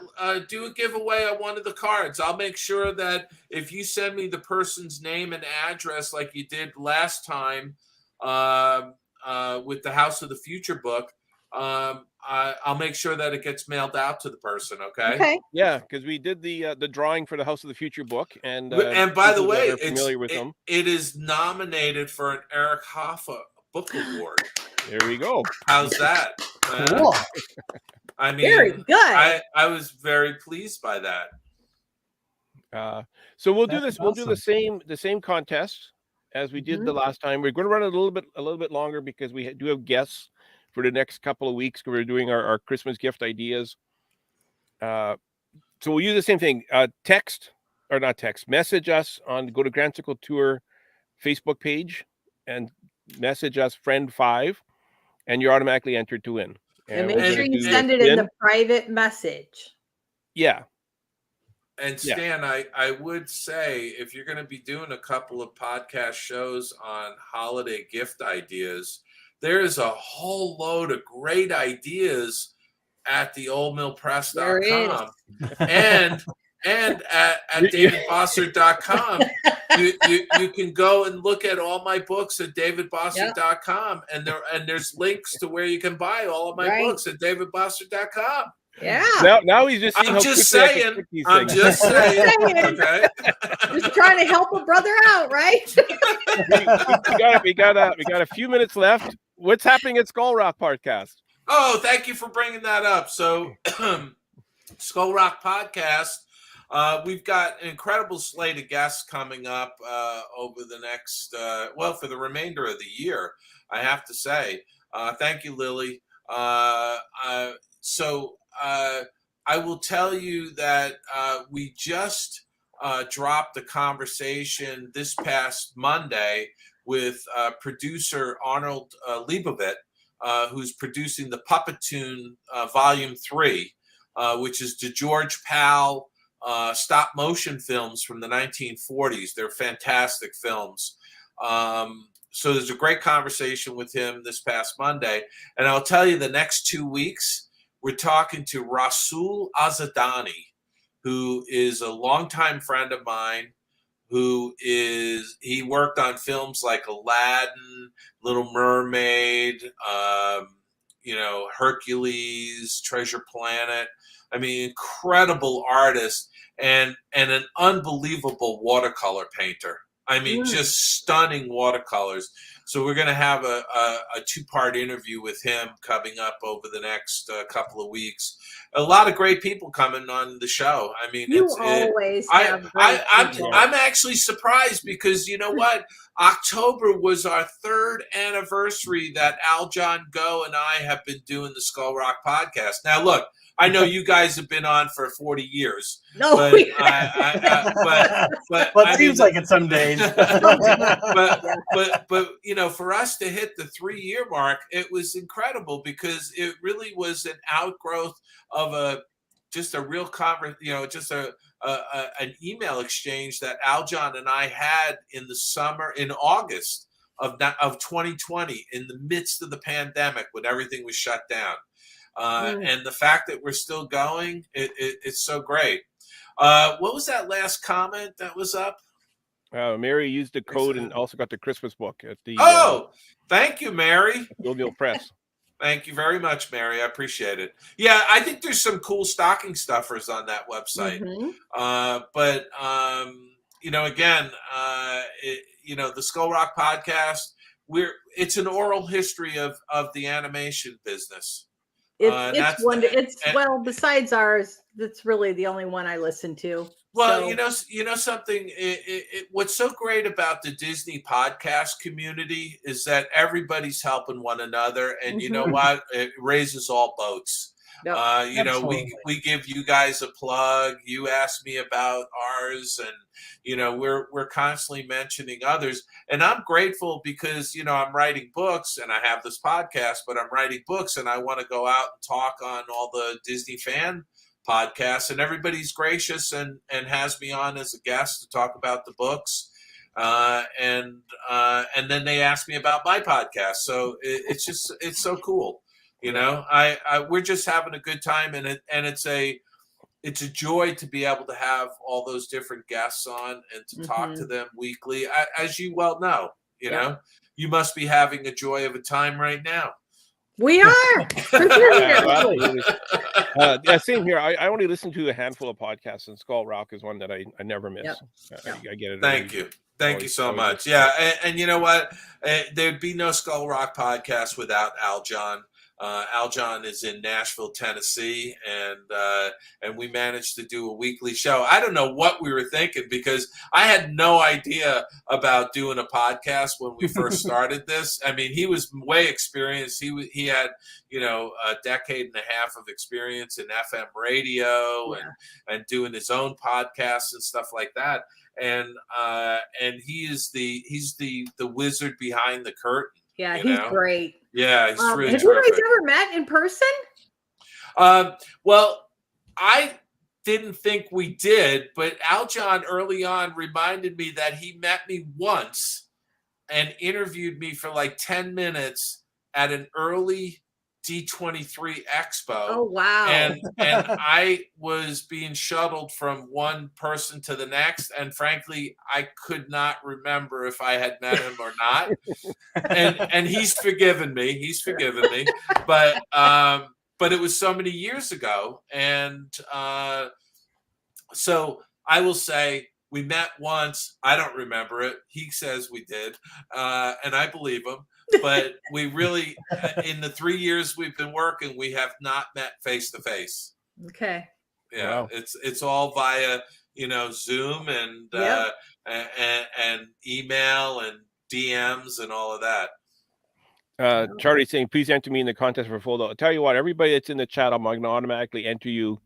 Do a giveaway on one of the cards. I'll make sure that if you send me the person's name and address like you did last time with the House of the Future book, I'll make sure that it gets mailed out to the person, okay? Yeah, because we did the drawing for the House of the Future book. And by the way, it is nominated for an Eric Hoffa Book Award. There we go. How's that? Cool. I mean, very good. I was very pleased by that. So we'll do this. Awesome. We'll do the same contest as we did the last time. We're going to run it a little bit longer because we do have guests for the next couple of weeks. We're doing our Christmas gift ideas. So we'll use the same thing. Message us go to Grand Circle Tour Facebook page and message us friend 5, and you're automatically entered to win. And make sure you send it in the private message. Yeah. And Stan, I would say, if you're going to be doing a couple of podcast shows on holiday gift ideas, there is a whole load of great ideas at the oldmillpress.com and at davidbossert.com. You can go and look at all my books at davidbossert.com, and there's links to where you can buy all of my books at davidbossert.com. Yeah. Now he's just saying. I'm just saying. Okay. Just trying to help a brother out, right? we got a few minutes left. What's happening at Skull Rock Podcast? Oh, thank you for bringing that up. So, Skull Rock Podcast. We've got an incredible slate of guests coming up over the next, for the remainder of the year, I have to say. Thank you, Lily. So I will tell you that we just dropped a conversation this past Monday with producer Arnold Leibovitz, who's producing the Puppetoon Volume 3, which is the George Pal stop motion films from the 1940s. They're fantastic films. So there's a great conversation with him this past Monday. And I'll tell you, the next 2 weeks, we're talking to Rasul Azadani, who is a longtime friend of mine, he worked on films like Aladdin, Little Mermaid, Hercules, Treasure Planet. I mean, incredible artist and an unbelievable watercolor painter. I mean, just stunning watercolors. So we're going to have a 2-part interview with him coming up over the next couple of weeks. A lot of great people coming on the show. I mean, I'm actually surprised because you know what? October was our 3rd anniversary that Al John Go and I have been doing the Skull Rock Podcast. Now, look, I know you guys have been on for 40 years. No, but it seems like it some days. but for us to hit the 3-year mark, it was incredible because it really was an outgrowth of just a real an email exchange that Aljon and I had in August of 2020, in the midst of the pandemic when everything was shut down. And the fact that we're still going, it's so great. What was that last comment that was up? Mary used the code and also got the Christmas book at the thank you, Mary. O'Neill Press. Thank you very much, Mary. I appreciate it. Yeah, I think there's some cool stocking stuffers on that website. But again, the Skull Rock podcast, it's an oral history of the animation business. Well, besides ours, that's really the only one I listen to. Well, something. What's so great about the Disney podcast community is that everybody's helping one another, and you know what? It raises all boats. Yep. We give you guys a plug. You ask me about ours, and we're constantly mentioning others. And I'm grateful because I'm writing books and I have this podcast, but I'm writing books and I want to go out and talk on all the Disney fan podcasts, and everybody's gracious and has me on as a guest to talk about the books. And then they ask me about my podcast. So it's so cool. We're just having a good time, and it's a joy to be able to have all those different guests on and to talk to them weekly. As you well know, you must be having a joy of a time right now. We are. Same here. I only listen to a handful of podcasts, and Skull Rock is one that I never miss. Yep. I get it. Thank you so much. Yeah, and you know what? There'd be no Skull Rock podcast without Al John. Al John is in Nashville, Tennessee, and we managed to do a weekly show. I don't know what we were thinking, because I had no idea about doing a podcast when we first started this. I mean, he was way experienced. He had a decade and a half of experience in FM radio and doing his own podcasts and stuff like that. And he's the wizard behind the curtain. Yeah, he's great. Yeah, he's really Have terrific. you guys ever met in person? Well, I didn't think we did, but Al John early on reminded me that he met me once and interviewed me for like 10 minutes at an early D23 Expo. Oh, wow. And I was being shuttled from one person to the next, and frankly, I could not remember if I had met him or not. And he's forgiven me. But it was so many years ago, and so I will say we met once. I don't remember it. He says we did, and I believe him. But we really, in the 3 years we've been working, we have not met face to face. Okay. Yeah, wow. It's all via Zoom and email and DMs and all of that. Charlie's saying, please enter me in the contest for Fold Out. I'll tell you what, everybody that's in the chat, I'm going to automatically enter you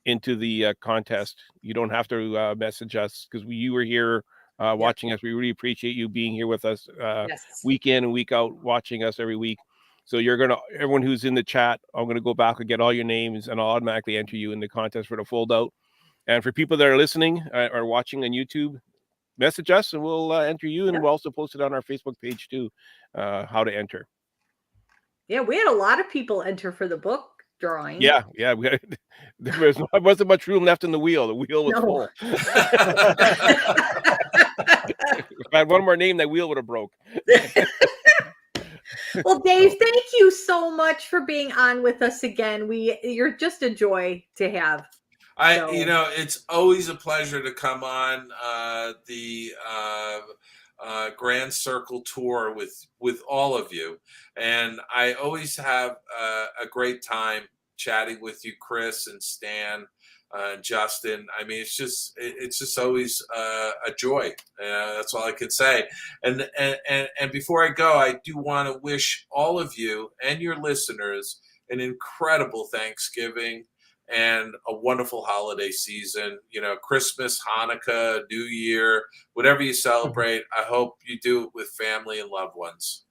into the contest. You don't have to message us, because you were here watching us. We really appreciate you being here with us week in and week out, watching us every week. So everyone who's in the chat, I'm going to go back and get all your names, and I'll automatically enter you in the contest for the Fold Out. And for people that are listening or watching on YouTube, message us and we'll enter you. And we'll also post it on our Facebook page too, how to enter. Yeah, we had a lot of people enter for the book drawing. Yeah. There wasn't much room left in the wheel. The wheel was full. If I had one more name, that wheel would have broke. Well, Dave, thank you so much for being on with us again. You're just a joy to have. It's always a pleasure to come on the Grand Circle tour with all of you, and I always have a great time chatting with you, Chris and Stan, Justin. I mean, it's just always a joy. That's all I can say. And before I go, I do want to wish all of you and your listeners an incredible Thanksgiving and a wonderful holiday season. Christmas, Hanukkah, New Year, whatever you celebrate, I hope you do it with family and loved ones.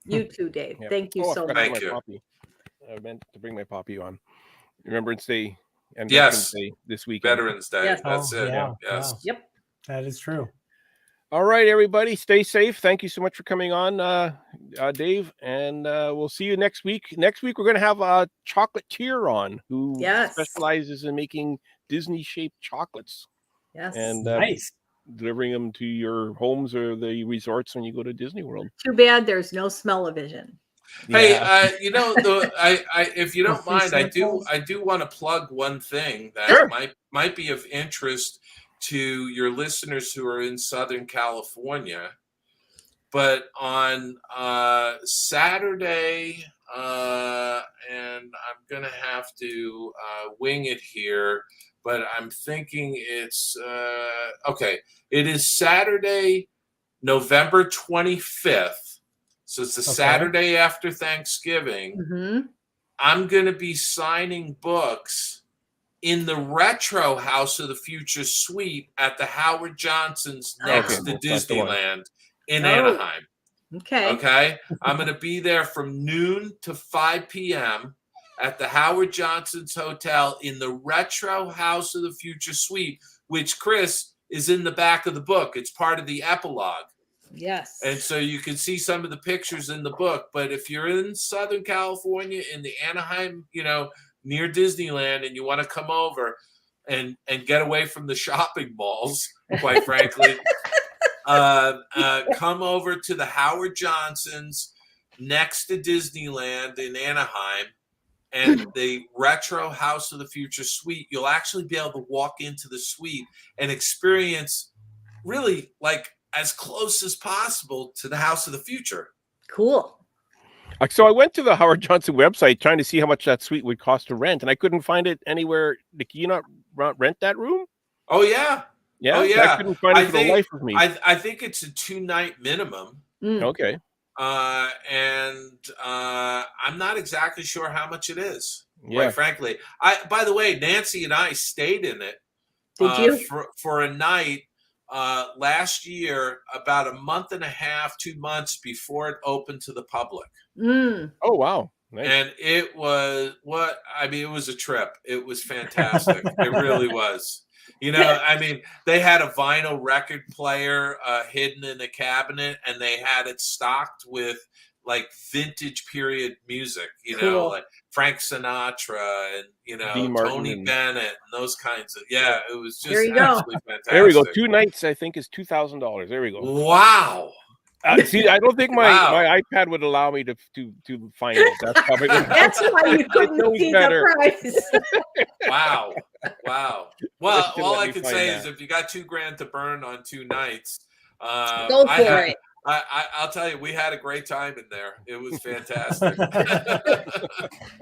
You too, Dave. Yeah. Thank you so much. Thank you. I meant to bring my poppy on. Remembrance Day and Veterans Day this weekend. Veterans Day. Yes. That's it. Yeah. Yes. Yep. That is true. All right, everybody, stay safe. Thank you so much for coming on, Dave, and we'll see you next week. Next week, we're going to have a chocolatier on who specializes in making Disney-shaped chocolates. Yes, and nice. Delivering them to your homes or the resorts when you go to Disney World. Too bad there's no smell-o-vision. Hey, if you don't mind, I do want to plug one thing that might be of interest to your listeners who are in Southern California. But on Saturday, and I'm gonna have to wing it here, but I'm thinking it's okay. It is Saturday, November 25th. So it's the Saturday after Thanksgiving. Mm-hmm. I'm going to be signing books in the retro House of the Future suite at the Howard Johnson's next to Disneyland in Anaheim. Okay. I'm going to be there from noon to 5 p.m. at the Howard Johnson's Hotel in the retro House of the Future suite, which, Chris, is in the back of the book. It's part of the epilogue. Yes. And so you can see some of the pictures in the book. But if you're in Southern California, in the Anaheim, near Disneyland, and you want to come over and get away from the shopping malls, quite frankly, come over to the Howard Johnson's next to Disneyland in Anaheim and the retro House of the Future suite. You'll actually be able to walk into the suite and experience really as close as possible to the House of the Future. Cool. So I went to the Howard Johnson website trying to see how much that suite would cost to rent, and I couldn't find it anywhere. Can you not rent that room? Oh, yeah. Yeah? Oh, yeah. I couldn't find it for the life of me. I think it's a 2-night minimum. Okay. And I'm not exactly sure how much it is, quite frankly. By the way, Nancy and I stayed in it. Did you? For a night last year, about a month and a half, 2 months before it opened to the public. Oh, wow. Nice. And it was it was a trip. It was fantastic. It really was. They had a vinyl record player hidden in a cabinet, and they had it stocked with vintage period music, like Frank Sinatra and, Tony Bennett and those kinds of, it was just absolutely fantastic. There we go. 2 nights, I think, is $2,000. There we go. Wow. See, I don't think my iPad would allow me to find it. That's probably that's why you couldn't see the price. Wow. Well, all I can say is if you got $2,000 to burn on 2 nights, go for it. I'll tell you, we had a great time in there. It was fantastic.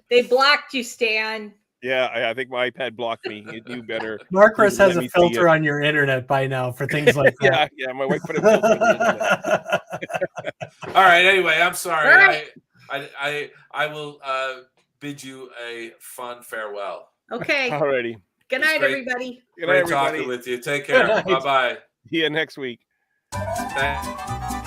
They blocked you, Stan. Yeah, I think my iPad blocked me. It knew better. Marcus has a filter on your internet by now for things like that. Yeah, my wife put a filter on the internet. All right, anyway, I'm sorry. Right. I will bid you a fun farewell. Okay. All righty. Good night, everybody. Great talking with you. Take care. Bye-bye. See you next week. Thanks.